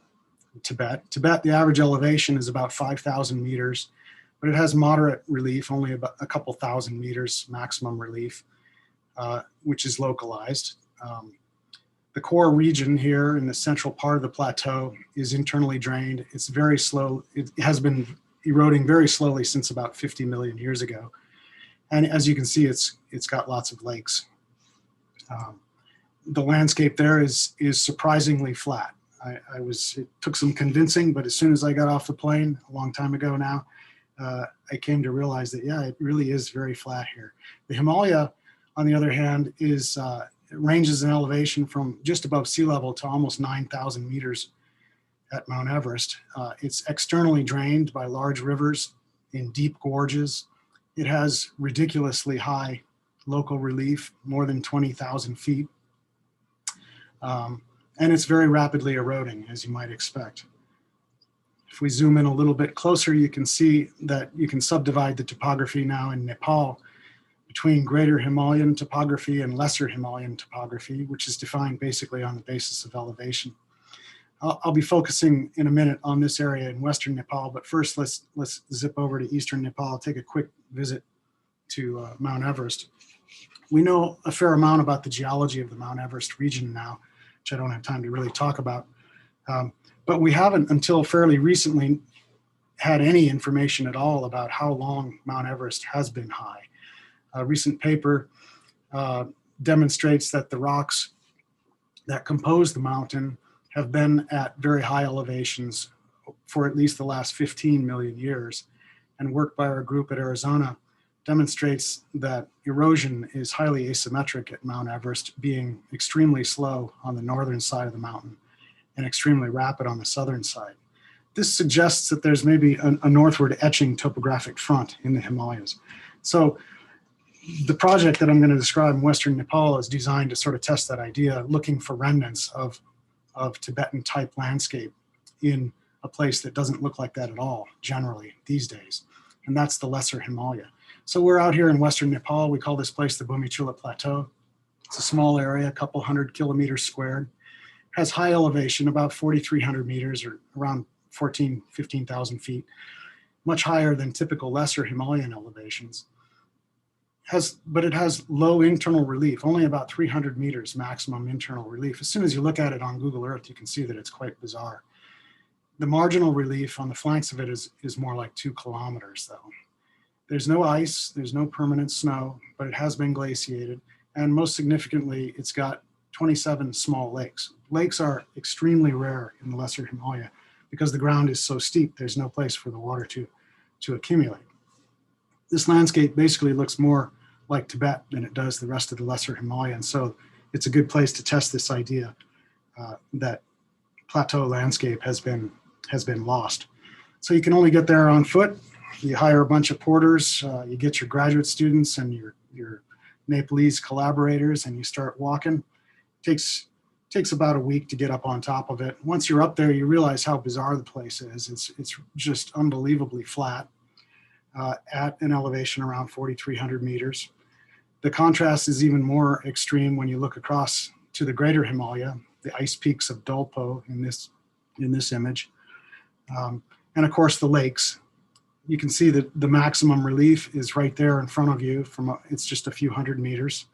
Tibet. Tibet, the average elevation is about 5,000 meters, but it has moderate relief, only about a couple thousand meters maximum relief. Which is localized. The core region here in the central part of the plateau is internally drained. It's very slow. It has been eroding very slowly since about 50 million years ago. And as you can see, it's got lots of lakes. The landscape there is surprisingly flat. It took some convincing, but as soon as I got off the plane a long time ago now, I came to realize that, yeah, it really is very flat here. The Himalaya, on the other hand, it ranges in elevation from just above sea level to almost 9,000 meters at Mount Everest. It's externally drained by large rivers in deep gorges. It has ridiculously high local relief, more than 20,000 feet. And it's very rapidly eroding, as you might expect. If we zoom in a little bit closer, you can see that you can subdivide the topography now in Nepal between greater Himalayan topography and lesser Himalayan topography, which is defined basically on the basis of elevation. I'll be focusing in a minute on this area in Western Nepal, but first let's zip over to Eastern Nepal, take a quick visit to Mount Everest. We know a fair amount about the geology of the Mount Everest region now, which I don't have time to really talk about. But we haven't until fairly recently had any information at all about how long Mount Everest has been high. A recent paper demonstrates that the rocks that compose the mountain have been at very high elevations for at least the last 15 million years. And work by our group at Arizona demonstrates that erosion is highly asymmetric at Mount Everest, being extremely slow on the northern side of the mountain and extremely rapid on the southern side. This suggests that there's maybe a northward etching topographic front in the Himalayas. So the project that I'm going to describe in Western Nepal is designed to sort of test that idea, looking for remnants of Tibetan type landscape in a place that doesn't look like that at all generally these days. And that's the Lesser Himalaya. So we're out here in Western Nepal. We call this place the Bumichula Plateau. It's a small area, a couple 100 kilometers squared. Has high elevation, about 4,300 meters or around 15,000 feet, much higher than typical lesser Himalayan elevations. But it has low internal relief, only about 300 meters maximum internal relief. As soon as you look at it on Google Earth, you can see that it's quite bizarre. The marginal relief on the flanks of it is more like 2 kilometers though. There's no ice, there's no permanent snow, but it has been glaciated. And most significantly, it's got 27 small lakes. Lakes are extremely rare in the Lesser Himalaya because the ground is so steep, there's no place for the water to accumulate. This landscape basically looks more like Tibet than it does the rest of the Lesser Himalaya. And so it's a good place to test this idea that plateau landscape has been lost. So you can only get there on foot. You hire a bunch of porters, you get your graduate students and your Nepalese collaborators, and you start walking. Takes about a week to get up on top of it. Once you're up there, you realize how bizarre the place is. It's just unbelievably flat at an elevation around 4,300 meters. The contrast is even more extreme when you look across to the greater Himalaya, the ice peaks of Dolpo in this image. And of course the lakes. You can see that the maximum relief is right there in front of you. It's just a few hundred meters,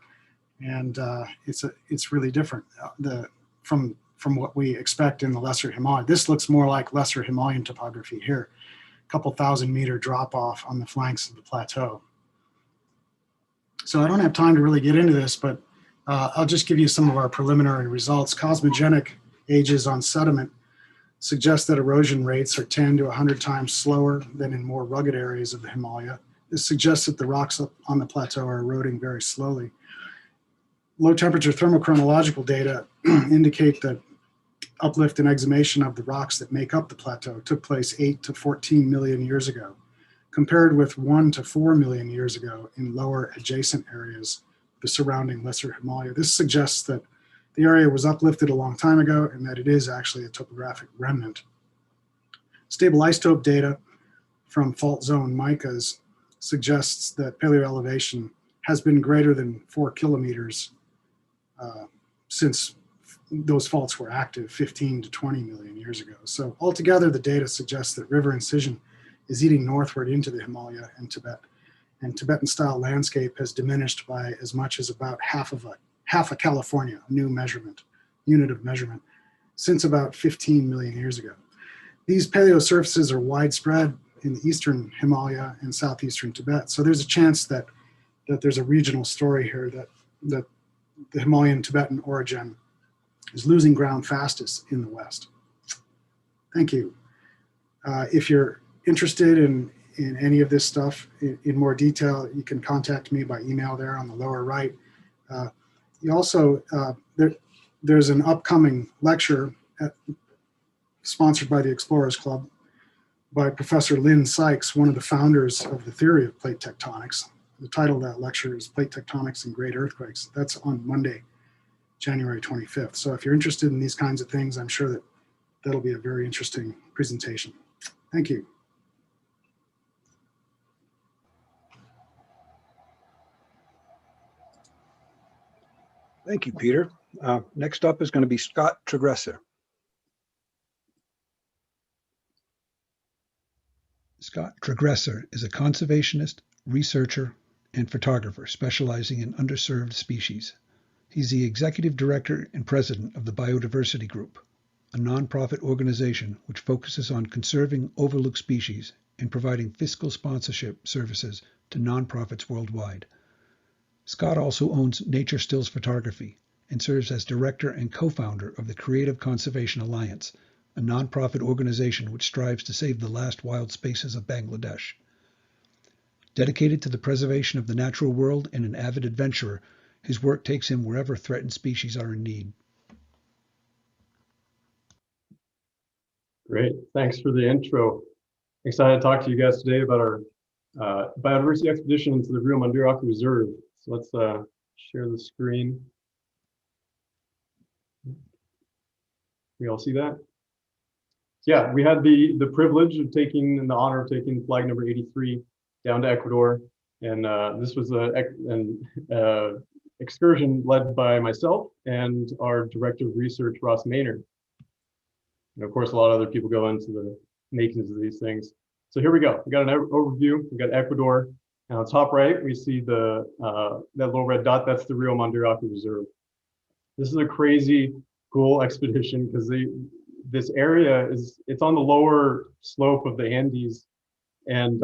and it's really different from what we expect in the Lesser Himalaya. This looks more like Lesser Himalayan topography here, a couple 1,000-meter drop off on the flanks of the plateau. So I don't have time to really get into this, but I'll just give you some of our preliminary results. Cosmogenic ages on sediment suggest that erosion rates are 10 to 100 times slower than in more rugged areas of the Himalaya. This suggests that the rocks up on the plateau are eroding very slowly. Low temperature thermochronological data indicate that uplift and exhumation of the rocks that make up the plateau took place 8 to 14 million years ago, compared with 1 to 4 million years ago in lower adjacent areas, the surrounding Lesser Himalaya. This suggests that the area was uplifted a long time ago and that it is actually a topographic remnant. Stable isotope data from fault zone micas suggests that paleoelevation has been greater than 4 kilometers since those faults were active 15 to 20 million years ago. So altogether, the data suggests that river incision is eating northward into the Himalaya and Tibet. And Tibetan style landscape has diminished by as much as about half a California, a new unit of measurement, since about 15 million years ago. These paleo surfaces are widespread in the eastern Himalaya and southeastern Tibet. So there's a chance that there's a regional story here that the Himalayan Tibetan origin is losing ground fastest in the West. Thank you. If you're interested in any of this stuff in more detail, you can contact me by email there on the lower right. You also, there's an upcoming lecture sponsored by the Explorers Club by Professor Lynn Sykes, one of the founders of the theory of plate tectonics. The title of that lecture is Plate Tectonics and Great Earthquakes. That's on Monday, January 25th. So if you're interested in these kinds of things, I'm sure that'll be a very interesting presentation. Thank you. Thank you, Peter. Next up is going to be Scott Trageser. Scott Trageser is a conservationist, researcher, and photographer specializing in underserved species. He's the executive director and president of the Biodiversity Group, a nonprofit organization which focuses on conserving overlooked species and providing fiscal sponsorship services to nonprofits worldwide. Scott also owns Nature Stills Photography and serves as director and co-founder of the Creative Conservation Alliance, a nonprofit organization which strives to save the last wild spaces of Bangladesh. Dedicated to the preservation of the natural world and an avid adventurer, his work takes him wherever threatened species are in need. Great, thanks for the intro. Excited to talk to you guys today about our biodiversity expedition into the Rio Mandiraku Reserve. So let's share the screen. We all see that? Yeah, we had the privilege of taking and the honor of taking flag number 83 down to Ecuador. And this was an excursion led by myself and our director of research, Ross Maynard. And of course, a lot of other people go into the makings of these things. So here we go. We got an overview. We got Ecuador. And on top right, we see that little red dot. That's the Rio Mandiraku Reserve. This is a crazy, cool expedition because this area it's on the lower slope of the Andes, and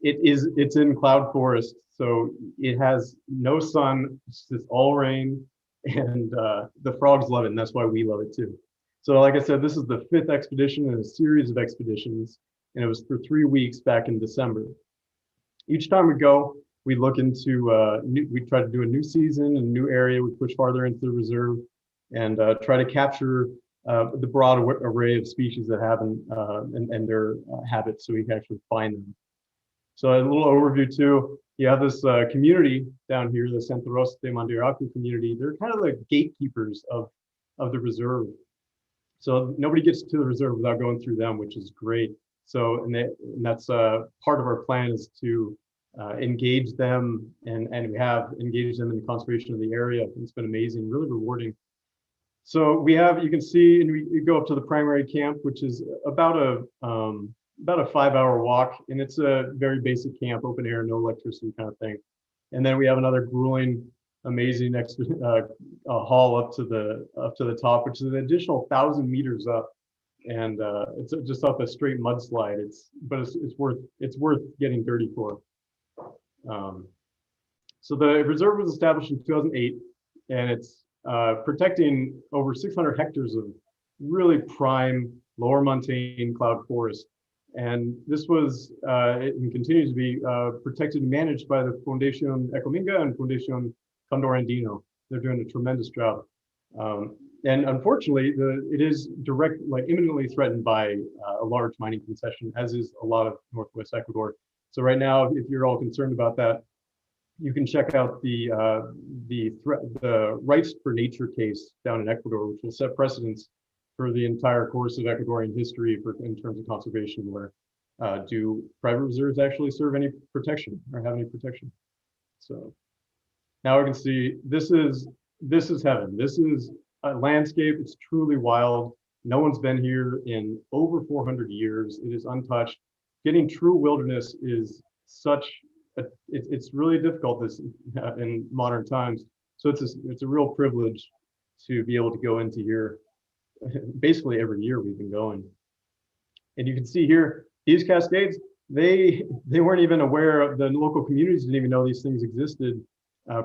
it's in cloud forest. So it has no sun. It's just all rain, and the frogs love it, and that's why we love it too. So like I said, this is the 5th expedition in a series of expeditions, and it was for 3 weeks back in December. Each time we go, we look into, we try to do a new season, a new area, we push farther into the reserve, and try to capture the broad array of species that have and their habits so we can actually find them. So a little overview too, you have this community down here, the Santa Rosa de Mandiraku community. They're kind of the gatekeepers of the reserve. So nobody gets to the reserve without going through them, which is great. So, and that's part of our plan is to engage them, and we have engaged them in the conservation of the area. It's been amazing, really rewarding. So we have, you can see, and we go up to the primary camp, which is about a 5-hour walk, and it's a very basic camp, open air, no electricity kind of thing. And then we have another grueling, amazing haul up to the top, which is an additional 1,000 meters up. And it's just up a straight mudslide. It's worth getting dirty for. So the reserve was established in 2008, and it's protecting over 600 hectares of really prime lower montane cloud forest. And this was and continues to be protected and managed by the Fundación Ecominga and Fundación Condor Andino. They're doing a tremendous job. And unfortunately, it is imminently threatened by a large mining concession, as is a lot of Northwest Ecuador. So right now, if you're all concerned about that, you can check out the Rights for Nature case down in Ecuador, which will set precedents for the entire course of Ecuadorian history in terms of conservation, where do private reserves actually serve any protection or have any protection? So now we can see this is heaven. This is a landscape. It's truly wild. No one's been here in over 400 years. It is untouched. Getting true wilderness is it's really difficult in modern times. So it's a real privilege to be able to go into here. Basically every year we've been going. And you can see here, these cascades, they weren't even aware of, the local communities didn't even know these things existed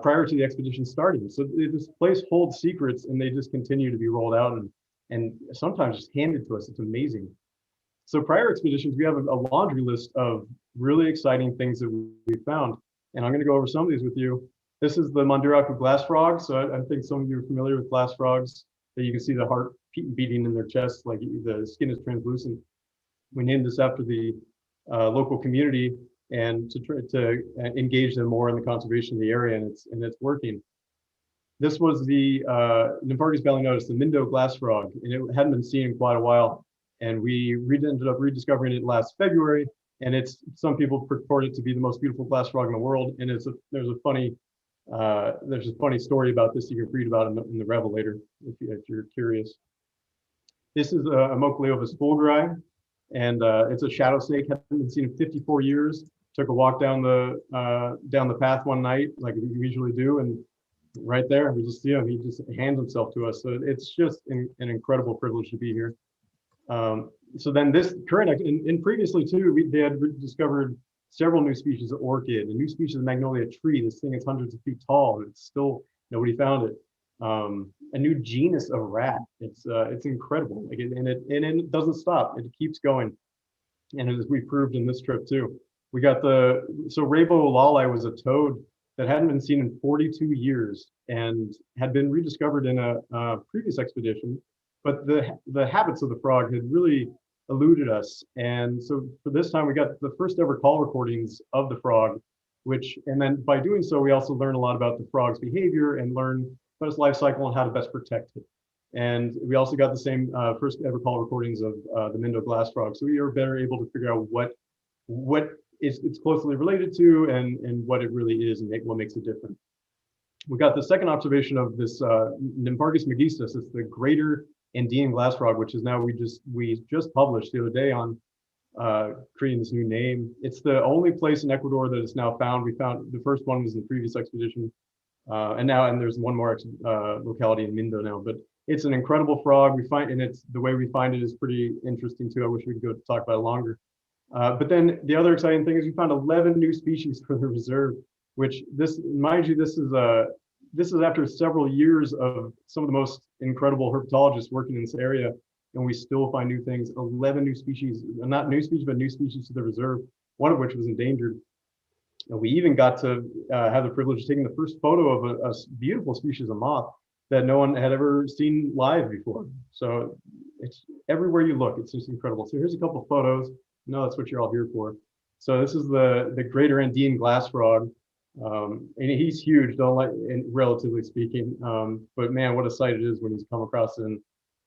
prior to the expedition starting. So this place holds secrets, and they just continue to be rolled out and sometimes just handed to us. It's amazing. So prior expeditions, we have a laundry list of really exciting things that we found. And I'm going to go over some of these with you. This is the Manduraku glass frog. So I think some of you are familiar with glass frogs, that you can see the heart beating in their chest, like the skin is translucent. We named this after the local community, and to try to engage them more in the conservation of the area, and it's working. This was the Nymphargus balinotus, the Mindo glass frog, and it hadn't been seen in quite a while. And we ended up rediscovering it last February, and some people purport it to be the most beautiful glass frog in the world. And there's a funny story about this you can read about in the Revelator if you're curious. This is a Mochleovis fulguri, and it's a shadow snake. Hadn't been seen in 54 years. Took a walk down the path one night, like we usually do, and right there we just see him. He just hands himself to us. So it's just an incredible privilege to be here. So then this current, and previously too, they had discovered several new species of orchid, a new species of magnolia tree. This thing is hundreds of feet tall. It's still, nobody found it. A new genus of rat. It's incredible. Like and it doesn't stop. It keeps going. And as we proved in this trip too, we got so Rabo was a toad that hadn't been seen in 42 years and had been rediscovered in a previous expedition. But the habits of the frog had really eluded us. And so for this time, we got the first ever call recordings of the frog, and then by doing so, we also learn a lot about the frog's behavior and learn about its life cycle and how to best protect it. And we also got the same first ever call recordings of the Mindo glass frog. So we are better able to figure out what it's closely related to and what it really is and what makes it different. We got the second observation of this Nymphargus megistus. It's the greater Andean glass frog, which is now we just published the other day on creating this new name. It's the only place in Ecuador that is now found. We found the first one was in the previous expedition, and there's one more locality in Mindo now. But it's an incredible frog. The way we find it is pretty interesting too. I wish we could go talk about it longer. But then the other exciting thing is we found 11 new species for the reserve, which mind you, this is after several years of some of the most incredible herpetologists working in this area, and we still find new things. 11 new species, not new species, but new species to the reserve, one of which was endangered. And we even got to have the privilege of taking the first photo of a beautiful species of moth that no one had ever seen live before. So it's everywhere you look, it's just incredible. So here's a couple of photos. No, that's what you're all here for. So this is the greater Andean glass frog. And he's huge, relatively speaking. But man, what a sight it is when he's come across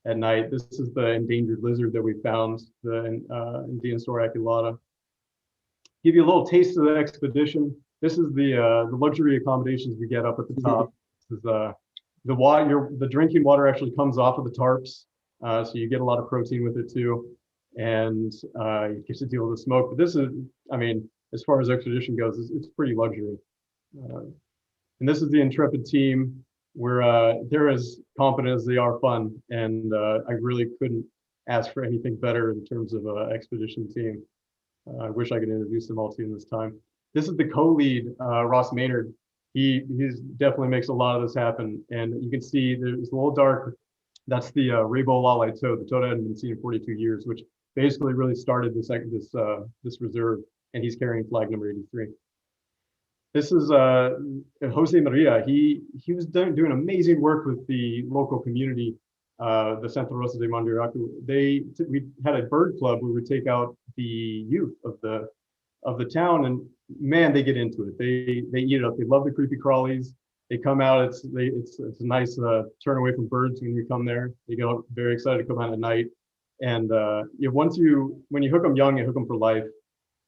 at night. This is the endangered lizard that we found, the Andean storaculata. Give you a little taste of the expedition. This is the luxury accommodations we get up at the top. This is the drinking water actually comes off of the tarps, so you get a lot of protein with it too, and you get to deal with the smoke. But this is, I mean, as far as expedition goes, it's pretty luxury. And this is the intrepid team. They're as competent as they are fun, and I really couldn't ask for anything better in terms of expedition team. I wish I could introduce them all to you in this time. This is the co-lead, Ross Maynard. He definitely makes a lot of this happen, and you can see there's a little dark. That's the Rabo toad. The toad hadn't been seen in 42 years, which basically really started this reserve, and he's carrying flag number 83. This is Jose Maria. He was doing amazing work with the local community, the Santa Rosa de Manduraku. We had a bird club where we take out the youth of the town, and man, they get into it. They eat it up. They love the creepy crawlies. They come out. It's a nice turn away from birds when you come there. They get very excited to come out at night. And when you hook them young, you hook them for life.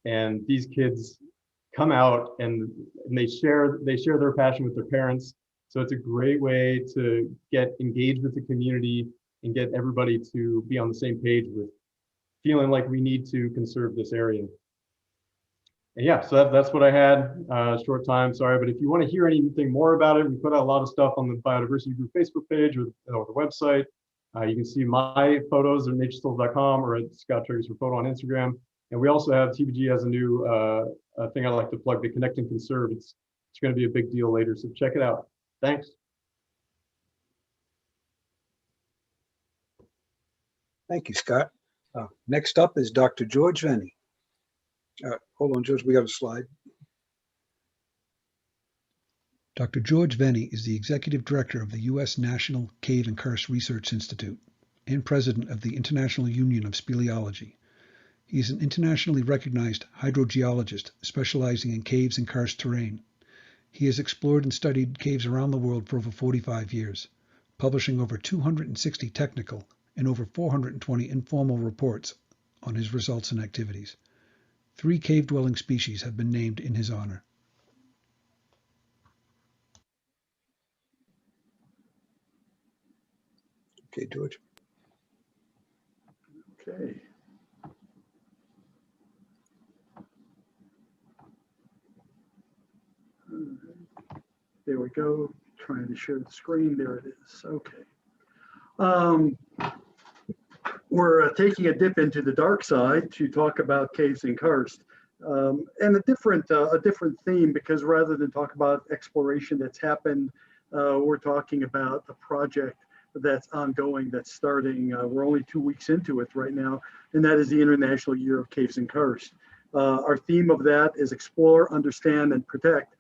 And these kids come out and they share their passion with their parents. So it's a great way to get engaged with the community and get everybody to be on the same page with feeling like we need to conserve this area. And yeah, so that's what I had. Short time, sorry, but if you want to hear anything more about it, we put out a lot of stuff on the Biodiversity Group Facebook page or the website. You can see my photos at naturesoul.com or at Scott Trageser Photo on Instagram. And we also have TBG has a new thing I like to plug, the Connect and Conserve. It's going to be a big deal later, so check it out. Thanks. Thank you, Scott. Next up is Dr. George Veni. Hold on, George, we got a slide. Dr. George Veni is the Executive Director of the U.S. National Cave and Karst Research Institute and President of the International Union of Speleology. He is an internationally recognized hydrogeologist specializing in caves and karst terrain. He has explored and studied caves around the world for over 45 years, publishing over 260 technical and over 420 informal reports on his results and activities. 3 cave-dwelling species have been named in his honor. Okay, George. Okay. There we go. Trying to share the screen. There it is. Okay. We're taking a dip into the dark side to talk about caves and karst, and a different theme, because rather than talk about exploration that's happened, we're talking about a project that's ongoing, that's starting. We're only 2 weeks into it right now, and that is the International Year of Caves and Karst. Our theme of that is explore, understand, and protect,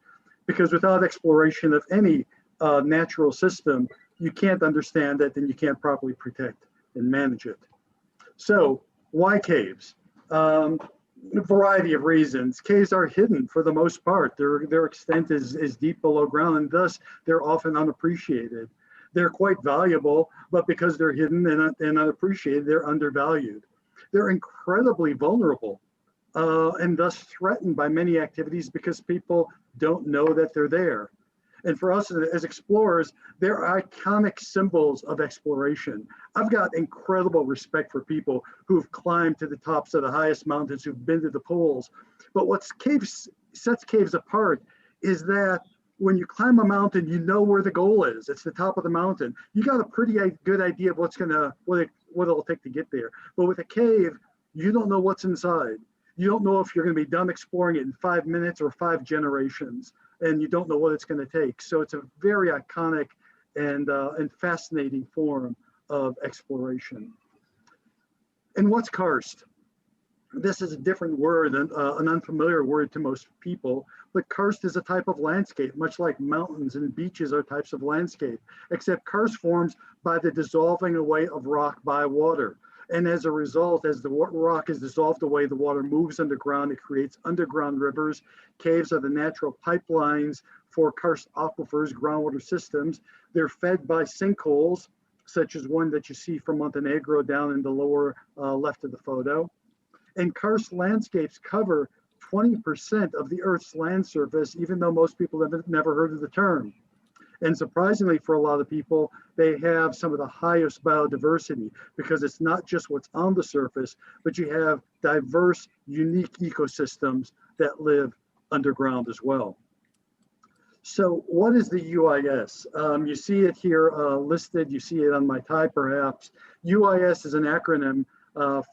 because without exploration of any natural system, you can't understand it and you can't properly protect and manage it. So why caves? A variety of reasons. Caves are hidden for the most part. Their extent is deep below ground, and thus they're often unappreciated. They're quite valuable, but because they're hidden and unappreciated, they're undervalued. They're incredibly vulnerable and thus threatened by many activities because people don't know that they're there. And for us as explorers, they're iconic symbols of exploration. I've got incredible respect for people who've climbed to the tops of the highest mountains, who've been to the poles. But what sets caves apart is that when you climb a mountain, you know where the goal is. It's the top of the mountain. You got a pretty good idea of what it'll take to get there. But with a cave, you don't know what's inside. You don't know if you're going to be done exploring it in 5 minutes or 5 generations, and you don't know what it's going to take. So it's a very iconic and fascinating form of exploration. And what's karst? This is a different word, an unfamiliar word to most people, but karst is a type of landscape, much like mountains and beaches are types of landscape, except karst forms by the dissolving away of rock by water. And as a result, as the rock is dissolved away, the water moves underground. It creates underground rivers. Caves are the natural pipelines for karst aquifers, groundwater systems. They're fed by sinkholes, such as one that you see from Montenegro down in the lower left of the photo. And karst landscapes cover 20% of the Earth's land surface, even though most people have never heard of the term. And surprisingly for a lot of people, they have some of the highest biodiversity, because it's not just what's on the surface, but you have diverse, unique ecosystems that live underground as well. So what is the UIS? You see it here listed, you see it on my tie perhaps. UIS is an acronym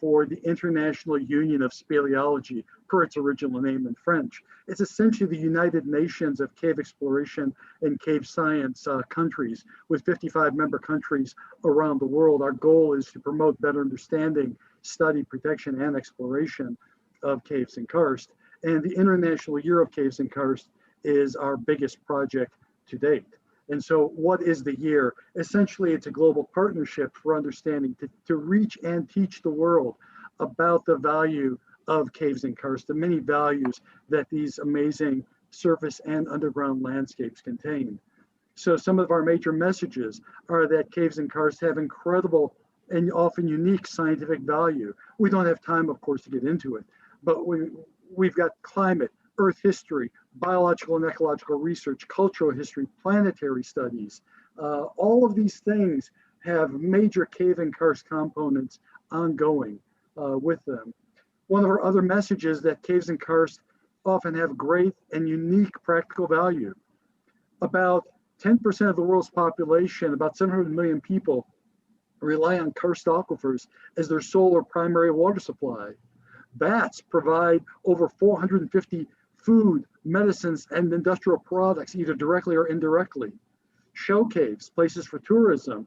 for the International Union of Speleology, per its original name in French. It's essentially the United Nations of cave exploration and cave science countries, with 55 member countries around the world. Our goal is to promote better understanding, study, protection, and exploration of caves and karst. And the International Year of Caves and Karst is our biggest project to date. And so what is the year? Essentially, it's a global partnership for understanding, to reach and teach the world about the value of caves and karst, the many values that these amazing surface and underground landscapes contain. So some of our major messages are that caves and karst have incredible and often unique scientific value. We don't have time, of course, to get into it, but we've got climate, Earth history, biological and ecological research, cultural history, planetary studies. All of these things have major cave and karst components ongoing with them. One of our other messages that caves and karst often have great and unique practical value. About 10% of the world's population, about 700 million people, rely on karst aquifers as their sole or primary water supply. Bats provide over 450 food, medicines, and industrial products, either directly or indirectly. Show caves, places for tourism,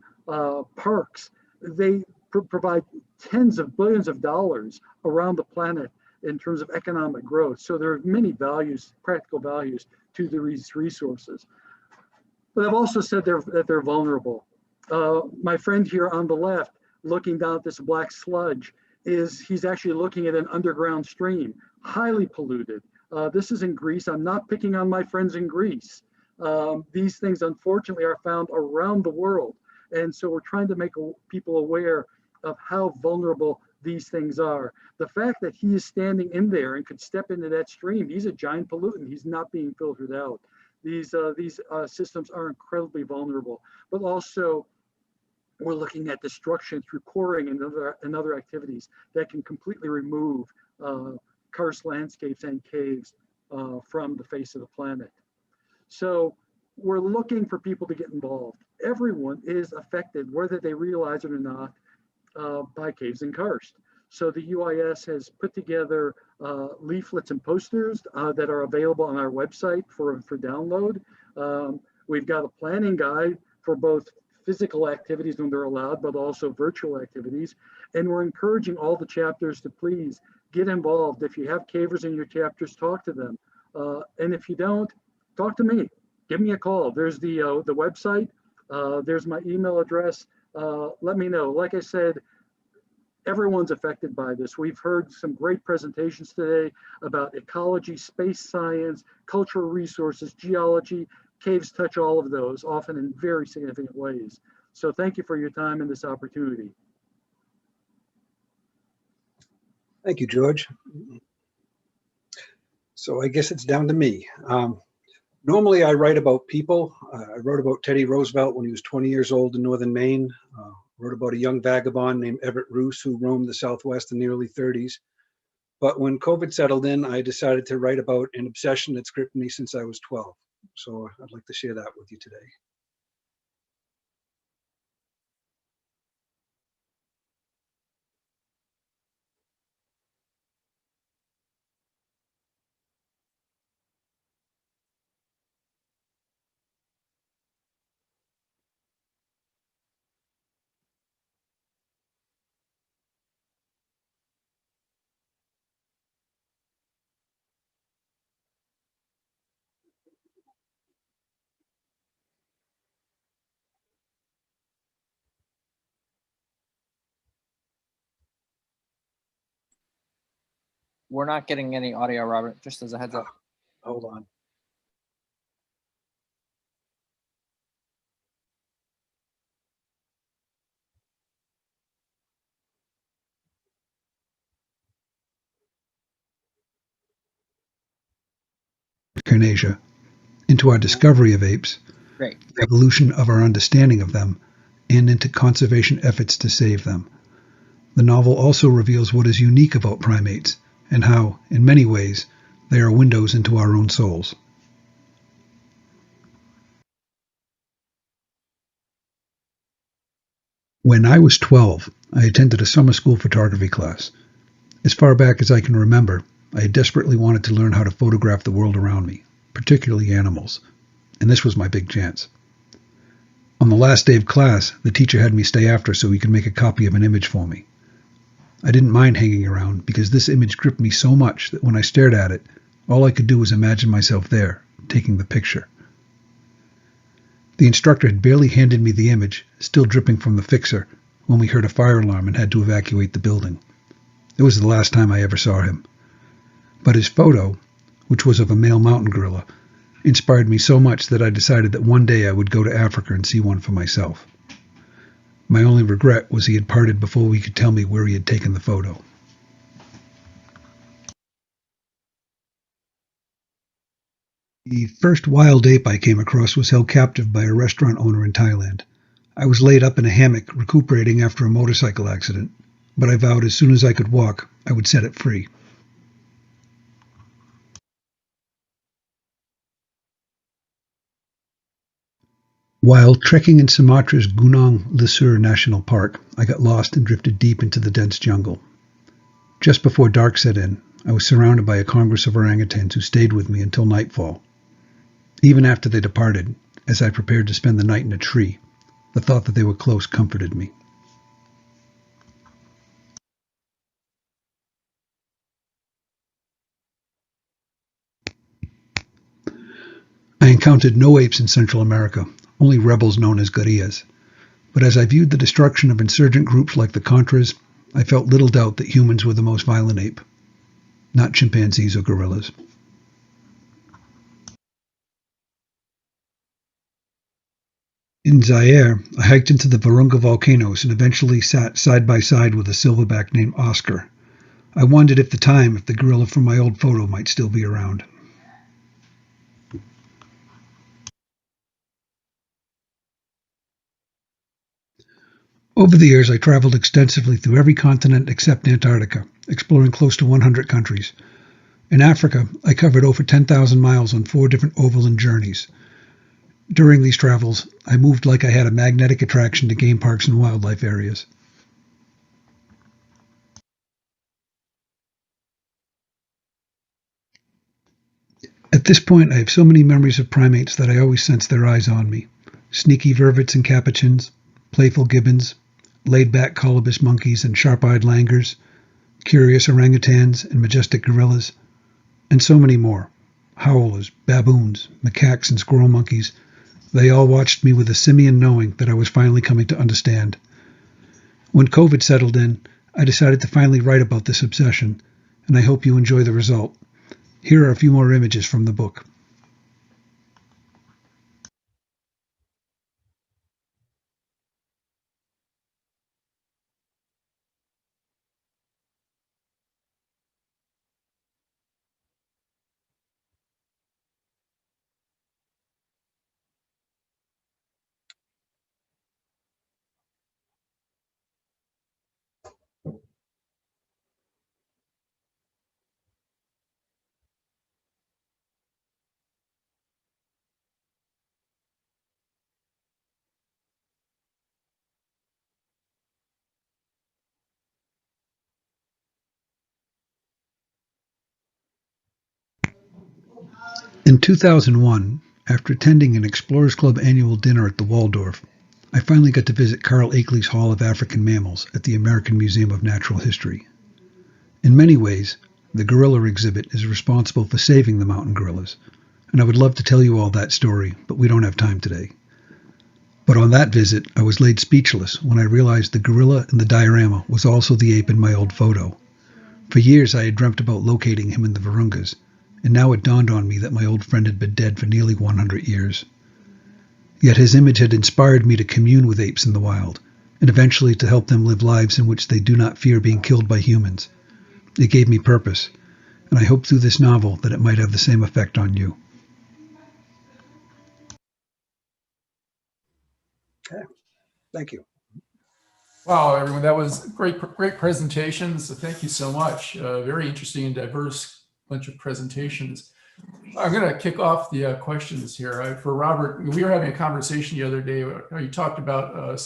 parks, they provide tens of billions of dollars around the planet in terms of economic growth. So there are many values, practical values to these resources. But I've also said that they're vulnerable. My friend here on the left, looking down at this black sludge, he's actually looking at an underground stream, highly polluted. This is in Greece. I'm not picking on my friends in Greece. These things, unfortunately, are found around the world. And so we're trying to make people aware of how vulnerable these things are. The fact that he is standing in there and could step into that stream, he's a giant pollutant. He's not being filtered out. These systems are incredibly vulnerable, but also we're looking at destruction through coring and other activities that can completely remove karst landscapes and caves from the face of the planet. So we're looking for people to get involved. Everyone is affected, whether they realize it or not, by caves and karst. So the UIS has put together leaflets and posters that are available on our website for download. We've got a planning guide for both physical activities when they're allowed, but also virtual activities. And we're encouraging all the chapters to please get involved. If you have cavers in your chapters, talk to them. And if you don't, talk to me. Give me a call. There's the website. There's my email address. Let me know. Like I said, everyone's affected by this. We've heard some great presentations today about ecology, space science, cultural resources, geology. Caves touch all of those, often in very significant ways. So thank you for your time and this opportunity. Thank you, George. So I guess it's down to me. Normally I write about people. I wrote about Teddy Roosevelt when he was 20 years old in northern Maine. Wrote about a young vagabond named Everett Roos who roamed the Southwest in the early 30s. But when COVID settled in, I decided to write about an obsession that's gripped me since I was 12. So I'd like to share that with you today. We're not getting any audio, Robert, just as a heads up. Hold on. Carnasia, into our discovery of apes, Great. the evolution of our understanding of them, and into conservation efforts to save them. The novel also reveals what is unique about primates and how, in many ways, they are windows into our own souls. When I was 12, I attended a summer school photography class. As far back as I can remember, I desperately wanted to learn how to photograph the world around me, particularly animals, and this was my big chance. On the last day of class, the teacher had me stay after so he could make a copy of an image for me. I didn't mind hanging around because this image gripped me so much that when I stared at it, all I could do was imagine myself there, taking the picture. The instructor had barely handed me the image, still dripping from the fixer, when we heard a fire alarm and had to evacuate the building. It was the last time I ever saw him. But his photo, which was of a male mountain gorilla, inspired me so much that I decided that one day I would go to Africa and see one for myself. My only regret was he had parted before he could tell me where he had taken the photo. The first wild ape I came across was held captive by a restaurant owner in Thailand. I was laid up in a hammock recuperating after a motorcycle accident, but I vowed as soon as I could walk, I would set it free. While trekking in Sumatra's Gunung Lesser National Park, I got lost and drifted deep into the dense jungle. Just before dark set in, I was surrounded by a congress of orangutans who stayed with me until nightfall. Even after they departed, as I prepared to spend the night in a tree, the thought that they were close comforted me. I encountered no apes in Central America, only rebels known as guerrillas. But as I viewed the destruction of insurgent groups like the Contras, I felt little doubt that humans were the most violent ape, not chimpanzees or gorillas. In Zaire, I hiked into the Virunga volcanoes and eventually sat side by side with a silverback named Oscar. I wondered if the gorilla from my old photo might still be around. Over the years, I traveled extensively through every continent except Antarctica, exploring close to 100 countries. In Africa, I covered over 10,000 miles on 4 different overland journeys. During these travels, I moved like I had a magnetic attraction to game parks and wildlife areas. At this point, I have so many memories of primates that I always sense their eyes on me. Sneaky vervets and capuchins, playful gibbons, laid-back colobus monkeys and sharp-eyed langurs, curious orangutans and majestic gorillas, and so many more. Howlers, baboons, macaques, and squirrel monkeys. They all watched me with a simian knowing that I was finally coming to understand. When COVID settled in, I decided to finally write about this obsession, and I hope you enjoy the result. Here are a few more images from the book. In 2001, after attending an Explorers Club annual dinner at the Waldorf, I finally got to visit Carl Akeley's Hall of African Mammals at the American Museum of Natural History. In many ways, the gorilla exhibit is responsible for saving the mountain gorillas, and I would love to tell you all that story, but we don't have time today. But on that visit, I was laid speechless when I realized the gorilla in the diorama was also the ape in my old photo. For years I had dreamt about locating him in the Virungas, and now it dawned on me that my old friend had been dead for nearly 100 years. Yet his image had inspired me to commune with apes in the wild, and eventually to help them live lives in which they do not fear being killed by humans. It gave me purpose, and I hope through this novel that it might have the same effect on you. Okay, thank you. Wow, everyone, that was great presentations. So thank you so much. Very interesting and diverse bunch of presentations. I'm going to kick off the questions here. For Robert, we were having a conversation the other day. You talked about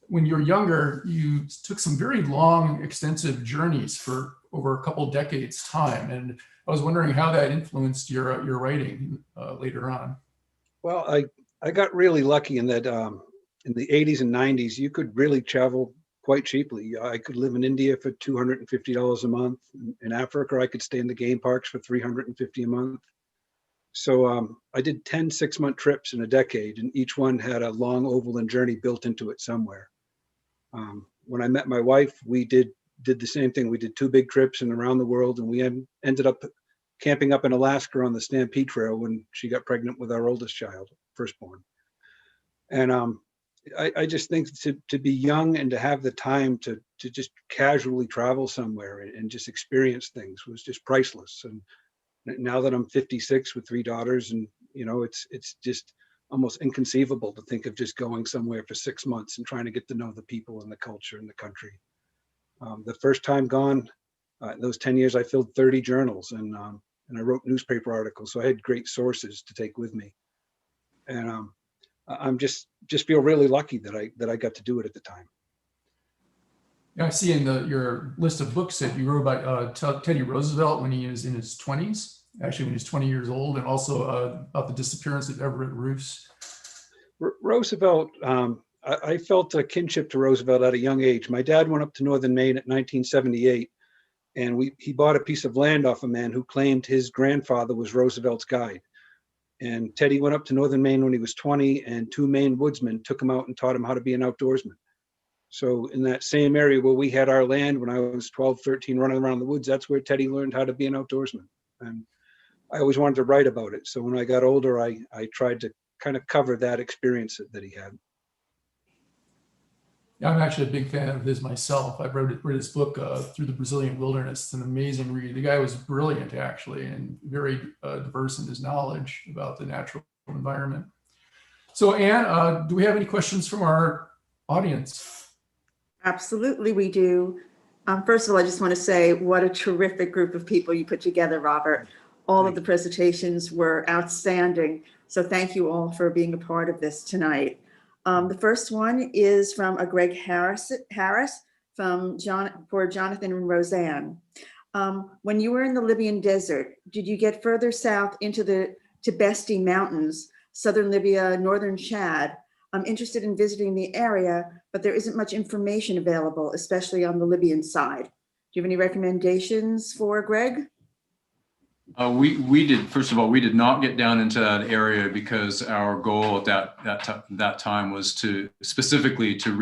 when you were younger, you took some very long, extensive journeys for over a couple decades time. And I was wondering how that influenced your writing later on. Well, I got really lucky in that in the 80s and 90s, you could really travel quite cheaply. I could live in India for $250 a month. In Africa, I could stay in the game parks for $350 a month. So I did 10 6-month trips in a decade, and each one had a long overland journey built into it somewhere. When I met my wife, we did the same thing. We did 2 big trips and around the world, and we ended up camping up in Alaska on the Stampede Trail when she got pregnant with our oldest child, firstborn. And I just think to be young and to have the time to just casually travel somewhere and just experience things was just priceless. And now that I'm 56 with 3 daughters, and it's just almost inconceivable to think of just going somewhere for 6 months and trying to get to know the people and the culture and the country. The first time gone, those 10 years, I filled 30 journals and I wrote newspaper articles, so I had great sources to take with me. And I'm just feel really lucky that I got to do it at the time. Yeah, I see in your list of books that you wrote about Teddy Roosevelt when he was in his 20s, actually when he was 20 years old, and also about the disappearance of Everett Roos. Roosevelt, I felt a kinship to Roosevelt at a young age. My dad went up to northern Maine at 1978, and he bought a piece of land off a man who claimed his grandfather was Roosevelt's guide. And Teddy went up to northern Maine when he was 20, and two Maine woodsmen took him out and taught him how to be an outdoorsman. So in that same area where we had our land when I was 12, 13, running around the woods, that's where Teddy learned how to be an outdoorsman. And I always wanted to write about it. So when I got older, I tried to kind of cover that experience that he had. Yeah, I'm actually a big fan of his myself. I've read his book, Through the Brazilian Wilderness. It's an amazing read. The guy was brilliant, actually, and very diverse in his knowledge about the natural environment. So Anne, do we have any questions from our audience? Absolutely, we do. First of all, I just want to say what a terrific group of people you put together, Robert. All of the presentations were outstanding. So thank you all for being a part of this tonight. The first one is from a Greg Harris for Jonathan and Roseanne. When you were in the Libyan desert, did you get further south into the Tibesti Mountains, southern Libya, northern Chad? I'm interested in visiting the area, but there isn't much information available, especially on the Libyan side. Do you have any recommendations for Greg? We did, first of all, we did not get down into that area because our goal at that time was to specifically to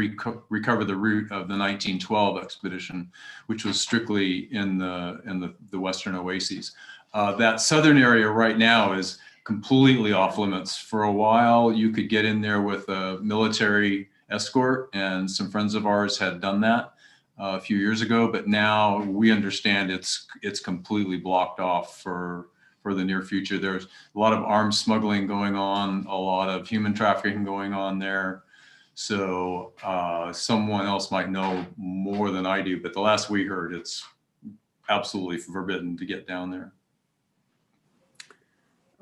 recover the route of the 1912 expedition, which was strictly in the Western Oases. That southern area right now is completely off limits. For a while, you could get in there with a military escort, and some friends of ours had done that a few years ago, but now we understand it's completely blocked off for the near future. There's a lot of arms smuggling going on, a lot of human trafficking going on there. So someone else might know more than I do, but the last we heard, it's absolutely forbidden to get down there.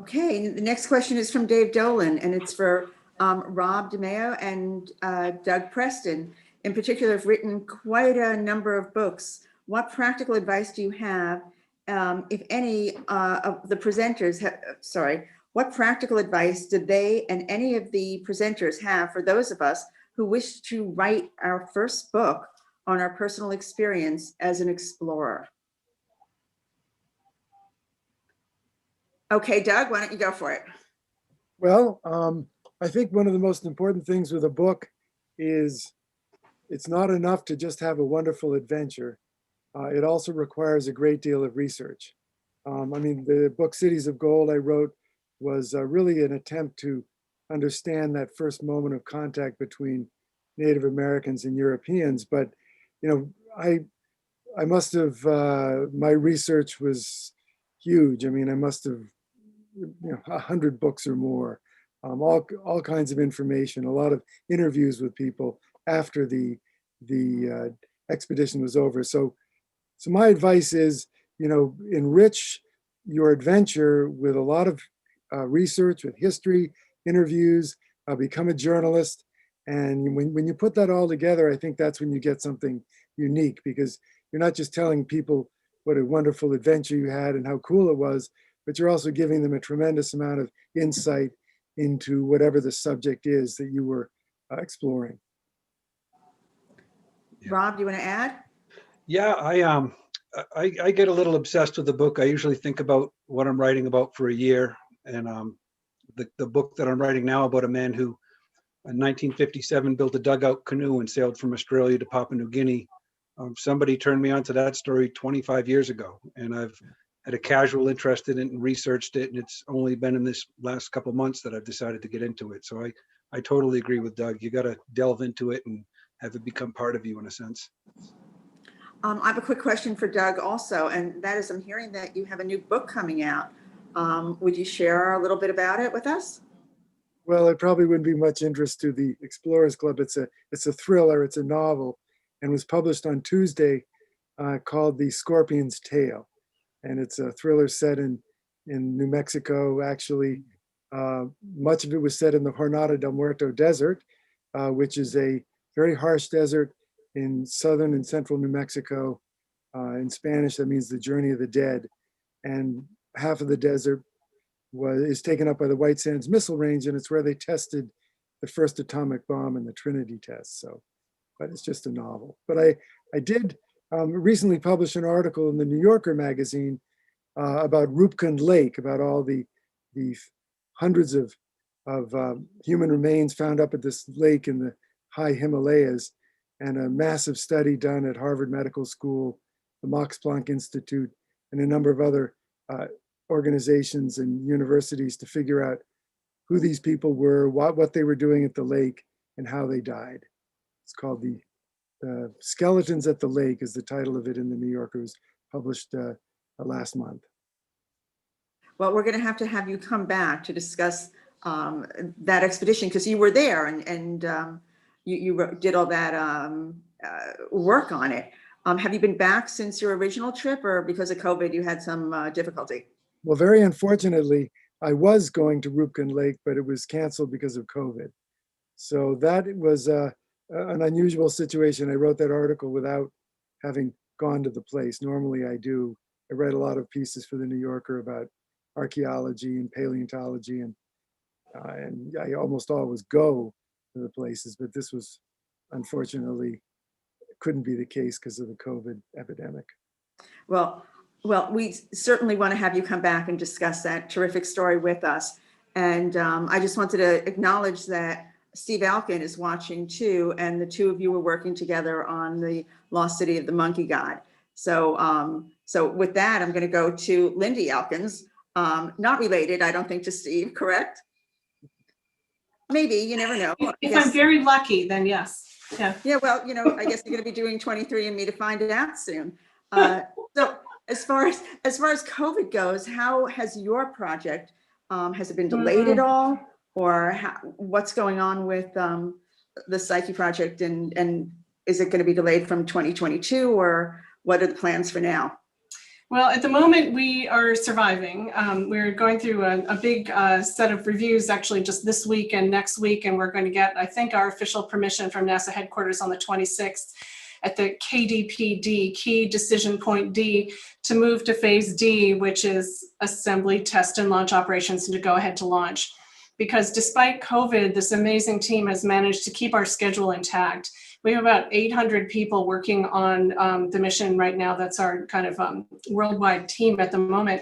Okay, the next question is from Dave Dolan, and it's for Rob DeMayo and Doug Preston. In particular, have written quite a number of books. What practical advice do you have, if any, of the presenters what practical advice did they and any of the presenters have for those of us who wish to write our first book on our personal experience as an explorer? Okay, Doug, why don't you go for it? Well, I think one of the most important things with a book is it's not enough to just have a wonderful adventure. It also requires a great deal of research. I mean, the book Cities of Gold I wrote was really an attempt to understand that first moment of contact between Native Americans and Europeans. But, you know, I must have, my research was huge. I mean, I must have, 100 books or more, all kinds of information, a lot of interviews with people after the expedition was over. So my advice is, enrich your adventure with a lot of research, with history, interviews, become a journalist. And when you put that all together, I think that's when you get something unique, because you're not just telling people what a wonderful adventure you had and how cool it was, but you're also giving them a tremendous amount of insight into whatever the subject is that you were exploring. Rob, do you want to add? Yeah, I get a little obsessed with the book. I usually think about what I'm writing about for a year. And the book that I'm writing now about a man who in 1957 built a dugout canoe and sailed from Australia to Papua New Guinea. Somebody turned me on to that story 25 years ago, and I've had a casual interest in it and researched it. And it's only been in this last couple of months that I've decided to get into it. So I totally agree with Doug. You got to delve into it and have it become part of you in a sense. I have a quick question for Doug also, and that is, I'm hearing that you have a new book coming out. Would you share a little bit about it with us? Well, it probably wouldn't be much interest to the Explorers Club. It's a thriller, it's a novel, and was published on Tuesday, called The Scorpion's Tale. And it's a thriller set in New Mexico. Actually, much of it was set in the Jornada del Muerto desert, which is a very harsh desert in southern and central New Mexico. In Spanish, that means the journey of the dead. And half of the desert is taken up by the White Sands Missile Range, and it's where they tested the first atomic bomb in the Trinity test. So, but it's just a novel. But I did recently publish an article in the New Yorker magazine about Rupkund Lake, about all the hundreds of human remains found up at this lake in the high Himalayas, and a massive study done at Harvard Medical School, the Max Planck Institute, and a number of other organizations and universities to figure out who these people were, what they were doing at the lake, and how they died. It's called the Skeletons at the Lake is the title of it in the New Yorker. It was published last month. Well, we're going to have you come back to discuss that expedition, because you were there and you did all that work on it. Have you been back since your original trip, or because of COVID, you had some difficulty? Well, very unfortunately, I was going to Rupkund Lake, but it was canceled because of COVID. So that was an unusual situation. I wrote that article without having gone to the place. Normally I do. I write a lot of pieces for the New Yorker about archaeology and paleontology, and I almost always go to the places, but this was unfortunately couldn't be the case because of the COVID epidemic. Well, we certainly want to have you come back and discuss that terrific story with us. And I just wanted to acknowledge that Steve Elkin is watching too, and the two of you were working together on the Lost City of the Monkey God. So, so with that, I'm going to go to Lindy Elkins, not related, I don't think, to Steve, correct? Maybe, you never know. If I'm very lucky, then yes. Yeah. Yeah, well, you know, I guess you're going to be doing 23andMe to find it out soon. So as far as COVID goes, how has your project, has it been delayed at all? Or what's going on with the Psyche project, and is it going to be delayed from 2022, or what are the plans for now? Well, at the moment, we are surviving. We're going through a big set of reviews actually just this week and next week, and we're going to get, I think, our official permission from NASA headquarters on the 26th at the KDPD, Key Decision Point D, to move to Phase D, which is assembly, test, and launch operations, and to go ahead to launch. Because despite COVID, this amazing team has managed to keep our schedule intact. We have about 800 people working on the mission right now. That's our kind of worldwide team at the moment.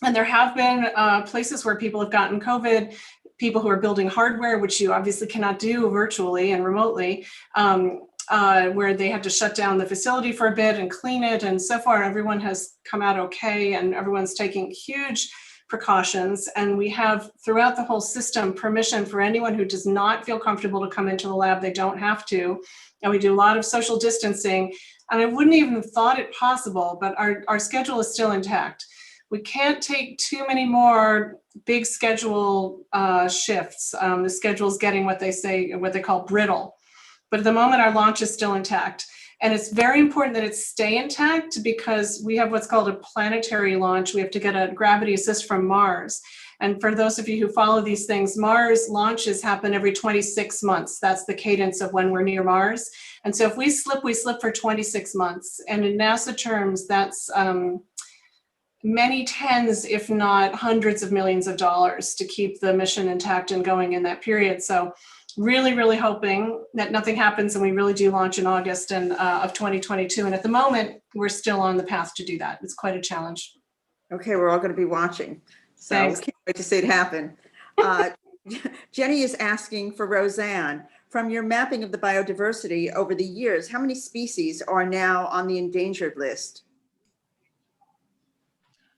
And there have been places where people have gotten COVID, people who are building hardware, which you obviously cannot do virtually and remotely, where they had to shut down the facility for a bit and clean it. And so far, everyone has come out okay, and everyone's taking huge precautions. And we have throughout the whole system permission for anyone who does not feel comfortable to come into the lab. They don't have to. And we do a lot of social distancing. And I wouldn't even have thought it possible, but our schedule is still intact. We can't take too many more big schedule shifts. The schedule is getting what they call brittle. But at the moment, our launch is still intact. And it's very important that it stay intact, because we have what's called a planetary launch. We have to get a gravity assist from Mars. And for those of you who follow these things, Mars launches happen every 26 months. That's the cadence of when we're near Mars. And so if we slip for 26 months. And in NASA terms, that's many tens, if not hundreds of millions of dollars to keep the mission intact and going in that period. So really, really hoping that nothing happens and we really do launch in August of 2022. And at the moment, we're still on the path to do that. It's quite a challenge. Okay, we're all going to be watching. So Thanks. Can't wait to see it happen. Jenny is asking for Roseanne, from your mapping of the biodiversity over the years, how many species are now on the endangered list?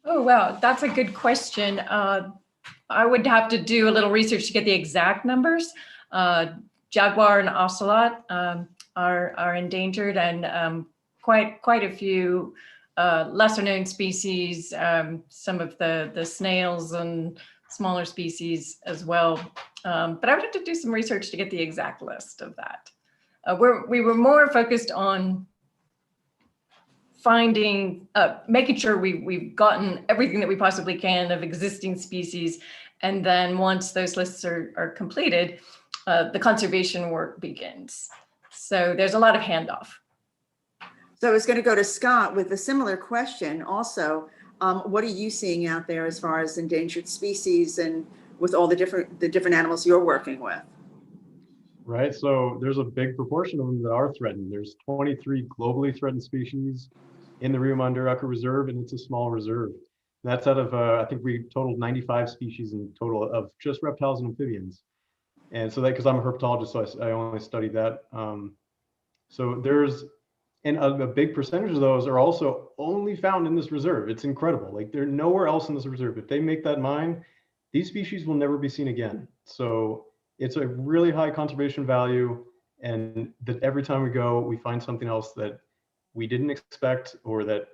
Oh, wow, that's a good question. I would have to do a little research to get the exact numbers. Jaguar and ocelot are endangered, and quite a few lesser known species, some of the snails and smaller species as well. But I would have to do some research to get the exact list of that. We were more focused on finding, making sure we've gotten everything that we possibly can of existing species. And then once those lists are completed, the conservation work begins. So there's a lot of handoff. So I was going to go to Scott with a similar question also. What are you seeing out there as far as endangered species and with all the different animals you're working with? Right, so there's a big proportion of them that are threatened. There's 23 globally threatened species in the Rio Manduraka Reserve, and it's a small reserve. That's out of, I think we totaled 95 species in total of just reptiles and amphibians. And so that, because I'm a herpetologist, so I only studied that. So there's, and a big percentage of those are also only found in this reserve. It's incredible. Like they're nowhere else in this reserve. If they make that mine, these species will never be seen again. So it's a really high conservation value, and that every time we go, we find something else that we didn't expect or that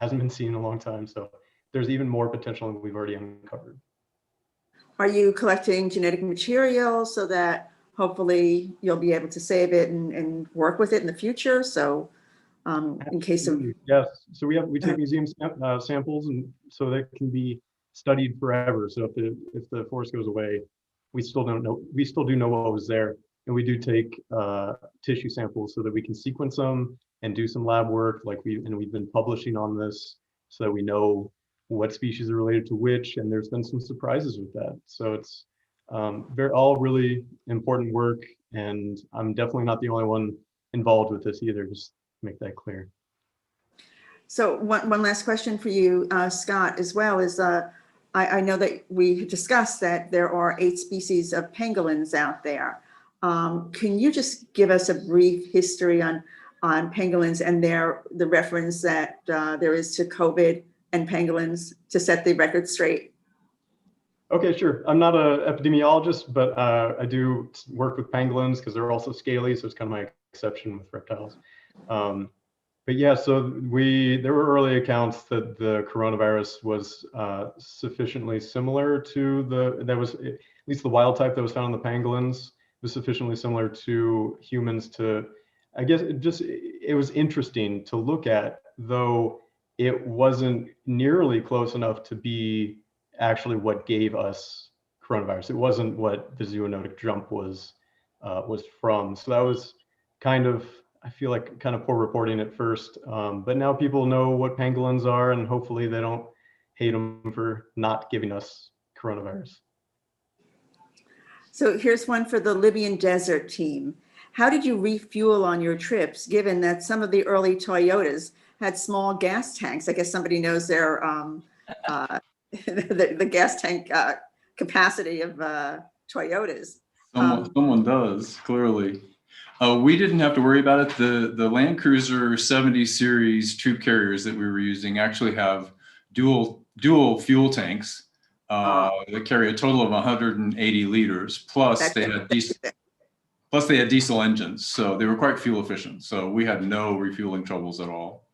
hasn't been seen in a long time. So there's even more potential than we've already uncovered. Are you collecting genetic material so that hopefully you'll be able to save it and work with it in the future? So in case of... Yes, so we take museum samples, and so they can be studied forever. So if the forest goes away, we still don't know, we still do know what was there. And we do take tissue samples so that we can sequence them and do some lab work. We've been publishing on this so that we know what species are related to which, and there's been some surprises with that. So it's all really important work, and I'm definitely not the only one involved with this either, just to make that clear. So one last question for you, Scott, as well, is I know that we discussed that there are 8 species of pangolins out there. Can you just give us a brief history on pangolins and the reference that there is to COVID and pangolins to set the record straight? Okay, sure. I'm not an epidemiologist, but I do work with pangolins because they're also scaly, so it's kind of my exception with reptiles. But yeah, so there were early accounts that the coronavirus was sufficiently similar to at least the wild type that was found in the pangolins was sufficiently similar to humans to, I guess it was interesting to look at, though it wasn't nearly close enough to be actually what gave us coronavirus. It wasn't what the zoonotic jump was from. So that was kind of, I feel like, kind of poor reporting at first. But now people know what pangolins are, and hopefully they don't hate them for not giving us coronavirus. So here's one for the Libyan desert team. How did you refuel on your trips, given that some of the early Toyotas had small gas tanks? I guess somebody knows their the gas tank capacity of Toyotas. Someone does, clearly. We didn't have to worry about it. The Land Cruiser 70 series troop carriers that we were using actually have dual fuel tanks that carry a total of 180 liters. Plus they had diesel engines, so they were quite fuel efficient. So we had no refueling troubles at all.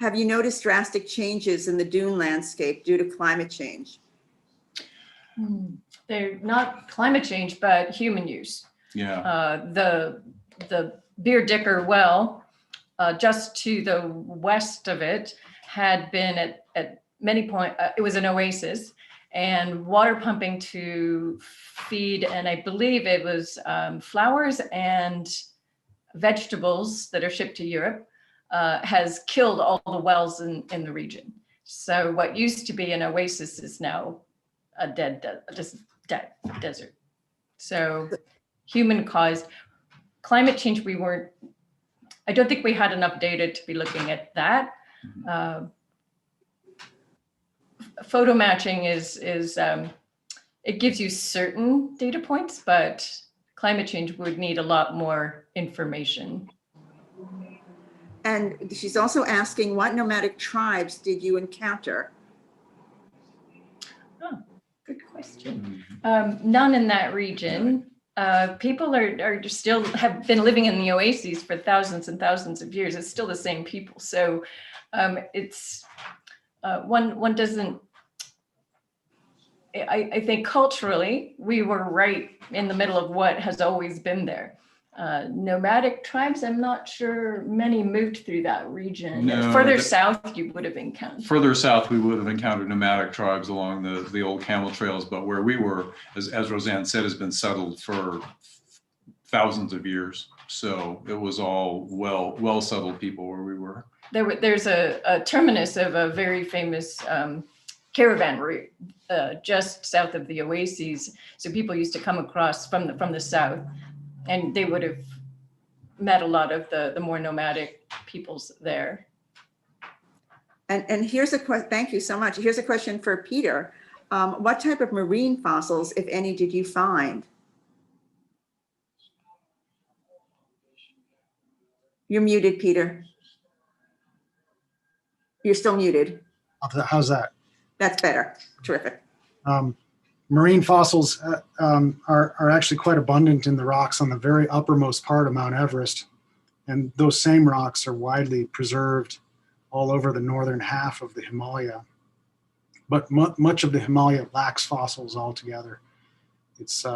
Have you noticed drastic changes in the dune landscape due to climate change? They're not climate change, but human use. Yeah. The Beer Dicker well, just to the west of it, had been at many points, it was an oasis, and water pumping to feed, and I believe it was flowers and vegetables that are shipped to Europe, has killed all the wells in the region. So what used to be an oasis is now a dead desert. So human caused climate change, I don't think we had enough data to be looking at that. Photo matching is it gives you certain data points, but climate change would need a lot more information. And she's also asking, what nomadic tribes did you encounter? Oh, good question. None in that region. People are still have been living in the oases for thousands and thousands of years. It's still the same people. So it's one doesn't. I think culturally we were right in the middle of what has always been there. Nomadic tribes, I'm not sure many moved through that region. No, further south, you would have encountered. Further south, we would have encountered nomadic tribes along the old camel trails, but where we were, as Roseanne said, has been settled for thousands of years. So it was all well settled people where we were. There's a terminus of a very famous caravan route just south of the oases. So people used to come across from the south, and they would have met a lot of the more nomadic peoples there. And here's a question, thank you so much. Here's a question for Peter. What type of marine fossils, if any, did you find? You're muted, Peter. You're still muted. How's that? That's better. Terrific. Marine fossils are actually quite abundant in the rocks on the very uppermost part of Mount Everest. And those same rocks are widely preserved all over the northern half of the Himalaya. But much of the Himalaya lacks fossils altogether. It's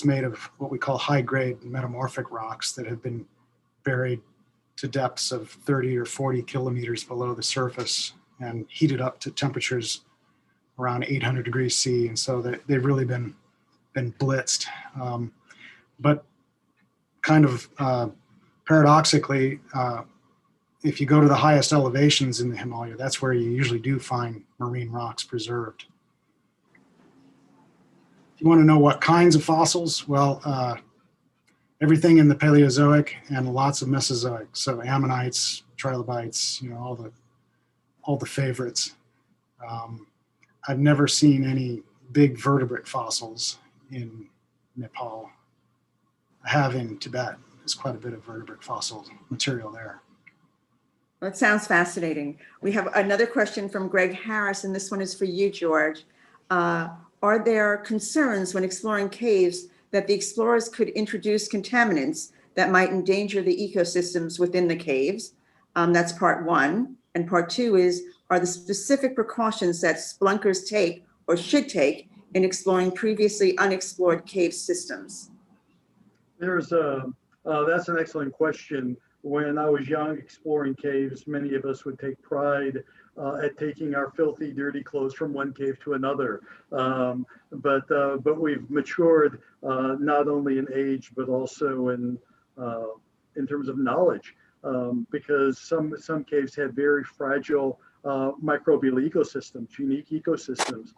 made of what we call high-grade metamorphic rocks that have been buried to depths of 30 or 40 kilometers below the surface and heated up to temperatures around 800 degrees C. And so they've really been blitzed. But kind of paradoxically, if you go to the highest elevations in the Himalaya, that's where you usually do find marine rocks preserved. If you want to know what kinds of fossils, well, everything in the Paleozoic and lots of Mesozoic. So ammonites, trilobites, you know, all the favorites. I've never seen any big vertebrate fossils in Nepal. I have in Tibet. There's quite a bit of vertebrate fossil material there. That sounds fascinating. We have another question from Greg Harris, and this one is for you, George. Are there concerns when exploring caves that the explorers could introduce contaminants that might endanger the ecosystems within the caves? That's part one. And part two is, are the specific precautions that splunkers take or should take in exploring previously unexplored cave systems? That's an excellent question. When I was young exploring caves, many of us would take pride at taking our filthy, dirty clothes from one cave to another. But we've matured not only in age, but also in terms of knowledge, because some caves had very fragile microbial ecosystems, unique ecosystems.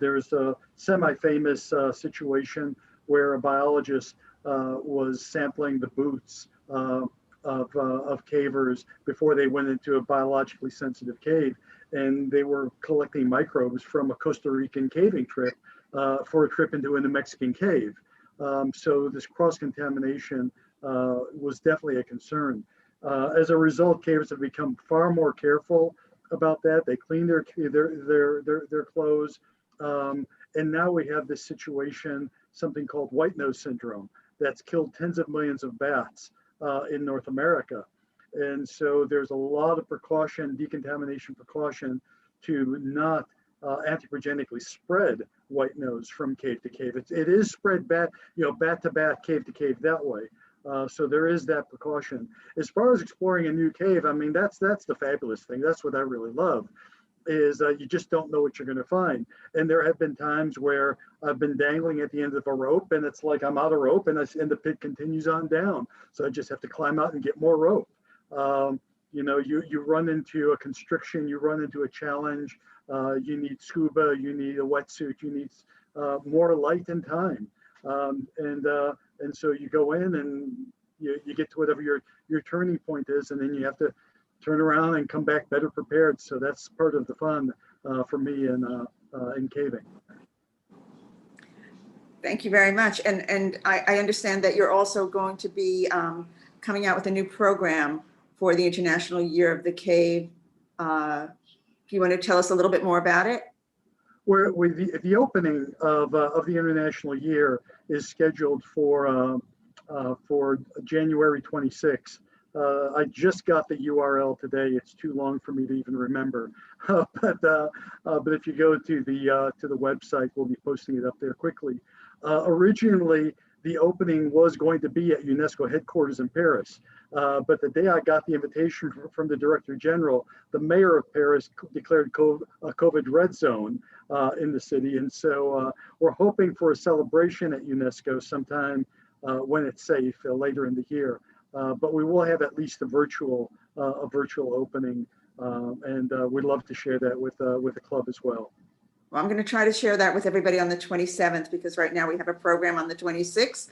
There's a semi-famous situation where a biologist was sampling the boots of cavers before they went into a biologically sensitive cave, and they were collecting microbes from a Costa Rican caving trip for a trip into a New Mexican cave. So this cross-contamination was definitely a concern. As a result, cavers have become far more careful about that. They clean their clothes, and now we have this situation, something called white nose syndrome, that's killed tens of millions of bats in North America. And so there's a lot of precaution, decontamination precaution, to not anthropogenically spread white nose from cave to cave. It is spread bat to bat, cave to cave that way. So there is that precaution. As far as exploring a new cave, I mean, that's the fabulous thing. That's what I really love, is you just don't know what you're going to find. And there have been times where I've been dangling at the end of a rope, and it's like I'm out of rope, and the pit continues on down. So I just have to climb out and get more rope. You run into a constriction, you run into a challenge. You need scuba, you need a wetsuit, you need more light and time. And so you go in and you get to whatever your turning point is, and then you have to turn around and come back better prepared. So that's part of the fun for me in caving. Thank you very much. And I understand that you're also going to be coming out with a new program for the International Year of the Cave. Do you want to tell us a little bit more about it? The opening of the International Year is scheduled for January 26th. I just got the URL today. It's too long for me to even remember. But if you go to the website, we'll be posting it up there quickly. Originally, the opening was going to be at UNESCO headquarters in Paris. But the day I got the invitation from the Director General, the mayor of Paris declared a COVID red zone in the city. And so we're hoping for a celebration at UNESCO sometime when it's safe later in the year. But we will have at least a virtual opening, and we'd love to share that with the club as well. Well, I'm going to try to share that with everybody on the 27th, because right now we have a program on the 26th.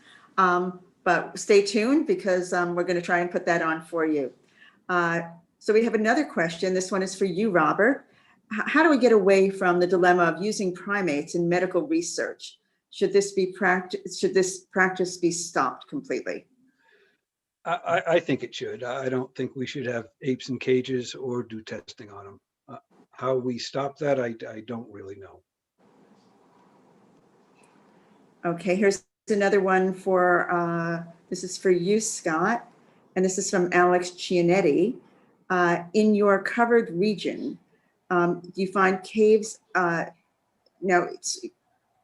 But stay tuned, because we're going to try and put that on for you. So we have another question. This one is for you, Robert. How do we get away from the dilemma of using primates in medical research? Should this practice be stopped completely? I think it should. I don't think we should have apes in cages or do testing on them. How we stop that, I don't really know. Okay, here's another one for, this is for you, Scott, and this is from Alex Cianetti. In your covered region, do you find caves, no, it's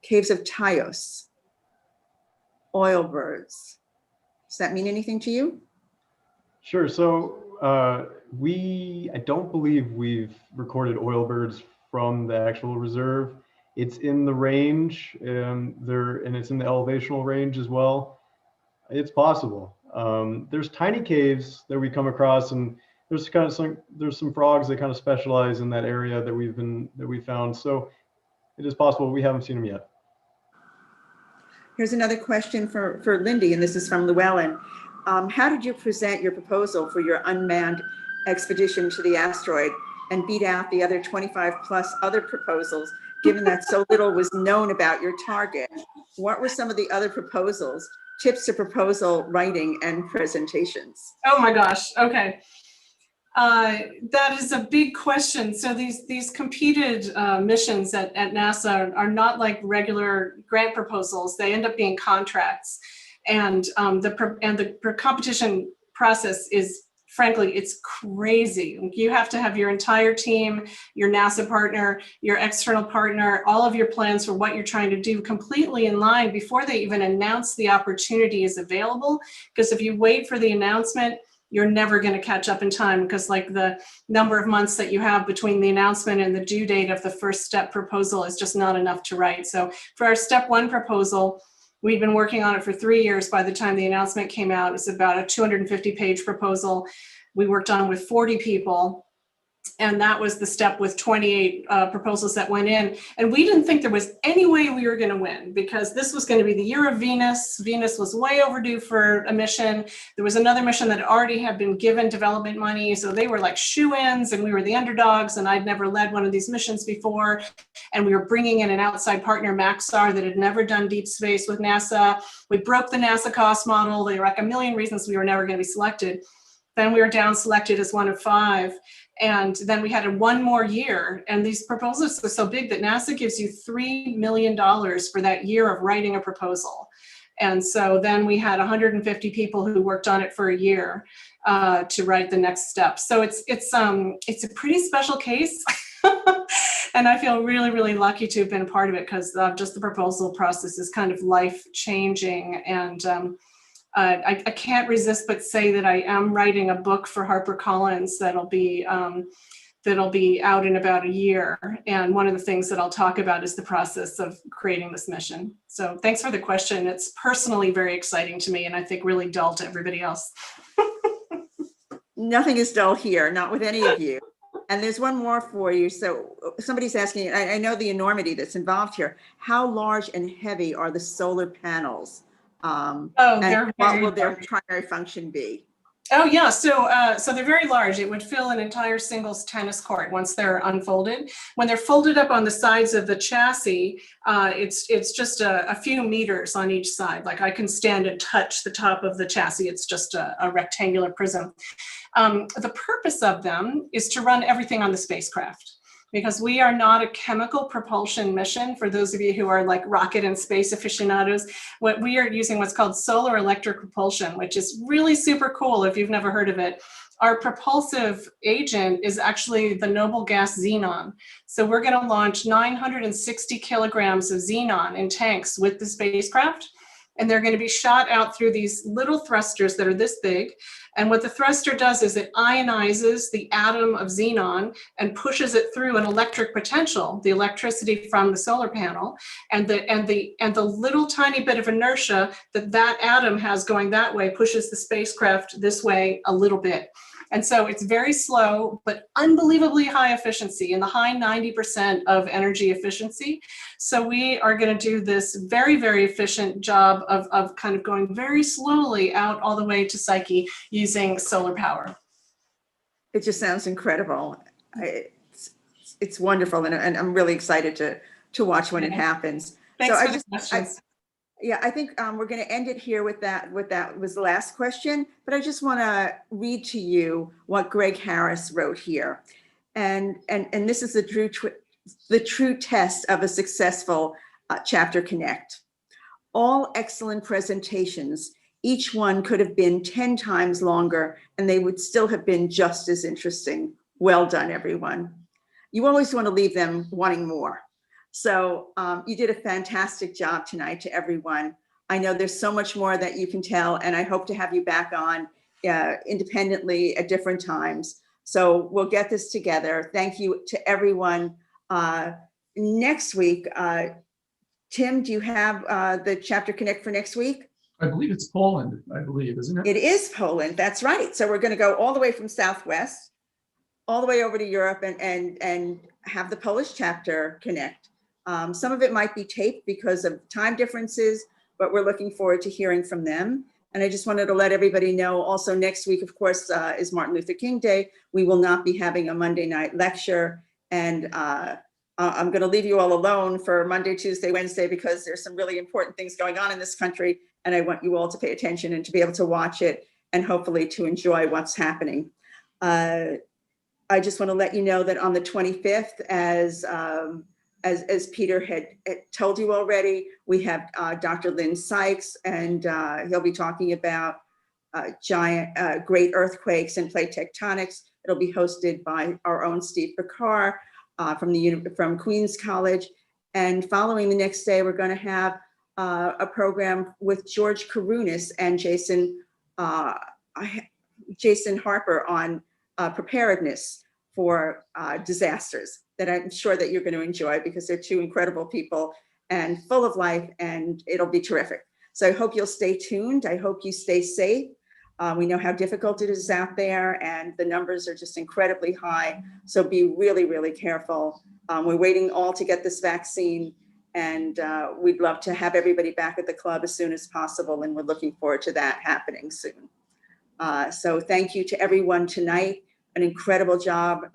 caves of Taos, oil birds? Does that mean anything to you? Sure. So I don't believe we've recorded oil birds from the actual reserve. It's in the range, and it's in the elevational range as well. It's possible. There's tiny caves that we come across, and there's some frogs that kind of specialize in that area that we found. So it is possible. We haven't seen them yet. Here's another question for Lindy, and this is from Llewellyn. How did you present your proposal for your unmanned expedition to the asteroid and beat out the other 25 plus other proposals, given that so little was known about your target? What were some of the other proposals, tips to proposal writing and presentations? Oh my gosh, okay. That is a big question. So these competed missions at NASA are not like regular grant proposals. They end up being contracts, and the competition process is, frankly, it's crazy. You have to have your entire team, your NASA partner, your external partner, all of your plans for what you're trying to do completely in line before they even announce the opportunity is available. Because if you wait for the announcement, you're never going to catch up in time, because like the number of months that you have between the announcement and the due date of the first step proposal is just not enough to write. So for our step one proposal, we'd been working on it for 3 years. By the time the announcement came out, it's about a 250-page proposal. We worked on with 40 people. And that was the step with 28 proposals that went in. And we didn't think there was any way we were going to win, because this was going to be the year of Venus. Venus was way overdue for a mission. There was another mission that already had been given development money. So they were like shoo-ins, and we were the underdogs. And I'd never led one of these missions before. And we were bringing in an outside partner, Maxar, that had never done deep space with NASA. We broke the NASA cost model. There were like a million reasons we were never going to be selected. Then we were down selected as one of 5. And then we had one more year, and these proposals are so big that NASA gives you $3 million for that year of writing a proposal. And so then we had 150 people who worked on it for a year to write the next step. So it's a pretty special case. And I feel really, really lucky to have been a part of it, because just the proposal process is kind of life-changing. And I can't resist but say that I am writing a book for HarperCollins that'll be out in about a year. And one of the things that I'll talk about is the process of creating this mission. So thanks for the question. It's personally very exciting to me, and I think really dull to everybody else. Nothing is dull here, not with any of you. And there's one more for you. So somebody's asking, I know the enormity that's involved here. How large and heavy are the solar panels? And what will their primary function be? Oh yeah, so they're very large. It would fill an entire singles tennis court once they're unfolded. When they're folded up on the sides of the chassis, it's just a few meters on each side. Like I can stand and touch the top of the chassis. It's just a rectangular prism. The purpose of them is to run everything on the spacecraft, because we are not a chemical propulsion mission. For those of you who are like rocket and space aficionados, what we are using what's called solar electric propulsion, which is really super cool if you've never heard of it. Our propulsive agent is actually the noble gas xenon. So we're gonna launch 960 kilograms of xenon in tanks with the spacecraft. and they're going to be shot out through these little thrusters that are this big. And what the thruster does is it ionizes the atom of xenon and pushes it through an electric potential, the electricity from the solar panel, and the little tiny bit of inertia that atom has going that way pushes the spacecraft this way a little bit. And so it's very slow, but unbelievably high efficiency, in the high 90% of energy efficiency. So we are going to do this very, very efficient job of kind of going very slowly out all the way to Psyche using solar power. It just sounds incredible. It's wonderful, and I'm really excited to watch when it happens. Thanks for the questions. Yeah, I think we're going to end it here with that was the last question, but I just want to read to you what Greg Harris wrote here. And this is the true test of a successful Chapter Connect. All excellent presentations, each one could have been 10 times longer and they would still have been just as interesting. Well done, everyone. You always want to leave them wanting more. So you did a fantastic job tonight to everyone. I know there's so much more that you can tell, and I hope to have you back on independently at different times. So we'll get this together. Thank you to everyone. Next week, Tim, do you have the Chapter Connect for next week? I believe it's Poland, I believe, isn't it? It is Poland, that's right. So we're going to go all the way from Southwest, all the way over to Europe and have the Polish Chapter Connect. Some of it might be taped because of time differences, but we're looking forward to hearing from them. And I just wanted to let everybody know also next week, of course, is Martin Luther King Day. We will not be having a Monday night lecture. And I'm going to leave you all alone for Monday, Tuesday, Wednesday, because there's some really important things going on in this country. And I want you all to pay attention and to be able to watch it and hopefully to enjoy what's happening. I just want to let you know that on the 25th, as Peter had told you already, we have Dr. Lynn Sykes, and he'll be talking about great earthquakes and plate tectonics. It'll be hosted by our own Steve Picard from Queens College. And following the next day, we're going to have a program with George Karunis and Jason Harper on preparedness for disasters, that I'm sure that you're going to enjoy because they're two incredible people and full of life, and it'll be terrific. So I hope you'll stay tuned. I hope you stay safe. We know how difficult it is out there, and the numbers are just incredibly high. So be really, really careful. We're waiting all to get this vaccine, and we'd love to have everybody back at the club as soon as possible, and we're looking forward to that happening soon. So thank you to everyone tonight. An incredible job,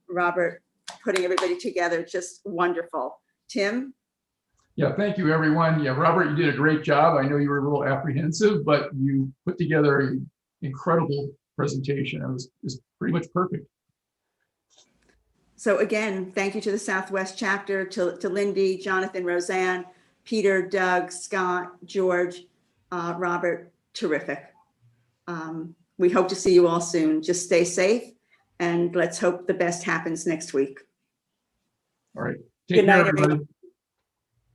Robert, putting everybody together, just wonderful. Tim? Yeah, thank you, everyone. Yeah, Robert, you did a great job. I know you were a little apprehensive, but you put together an incredible presentation. It was pretty much perfect. So again, thank you to the Southwest Chapter, to Lindy, Jonathan, Roseanne, Peter, Doug, Scott, George, Robert, terrific. We hope to see you all soon. Just stay safe, and let's hope the best happens next week. All right. Good night, everybody.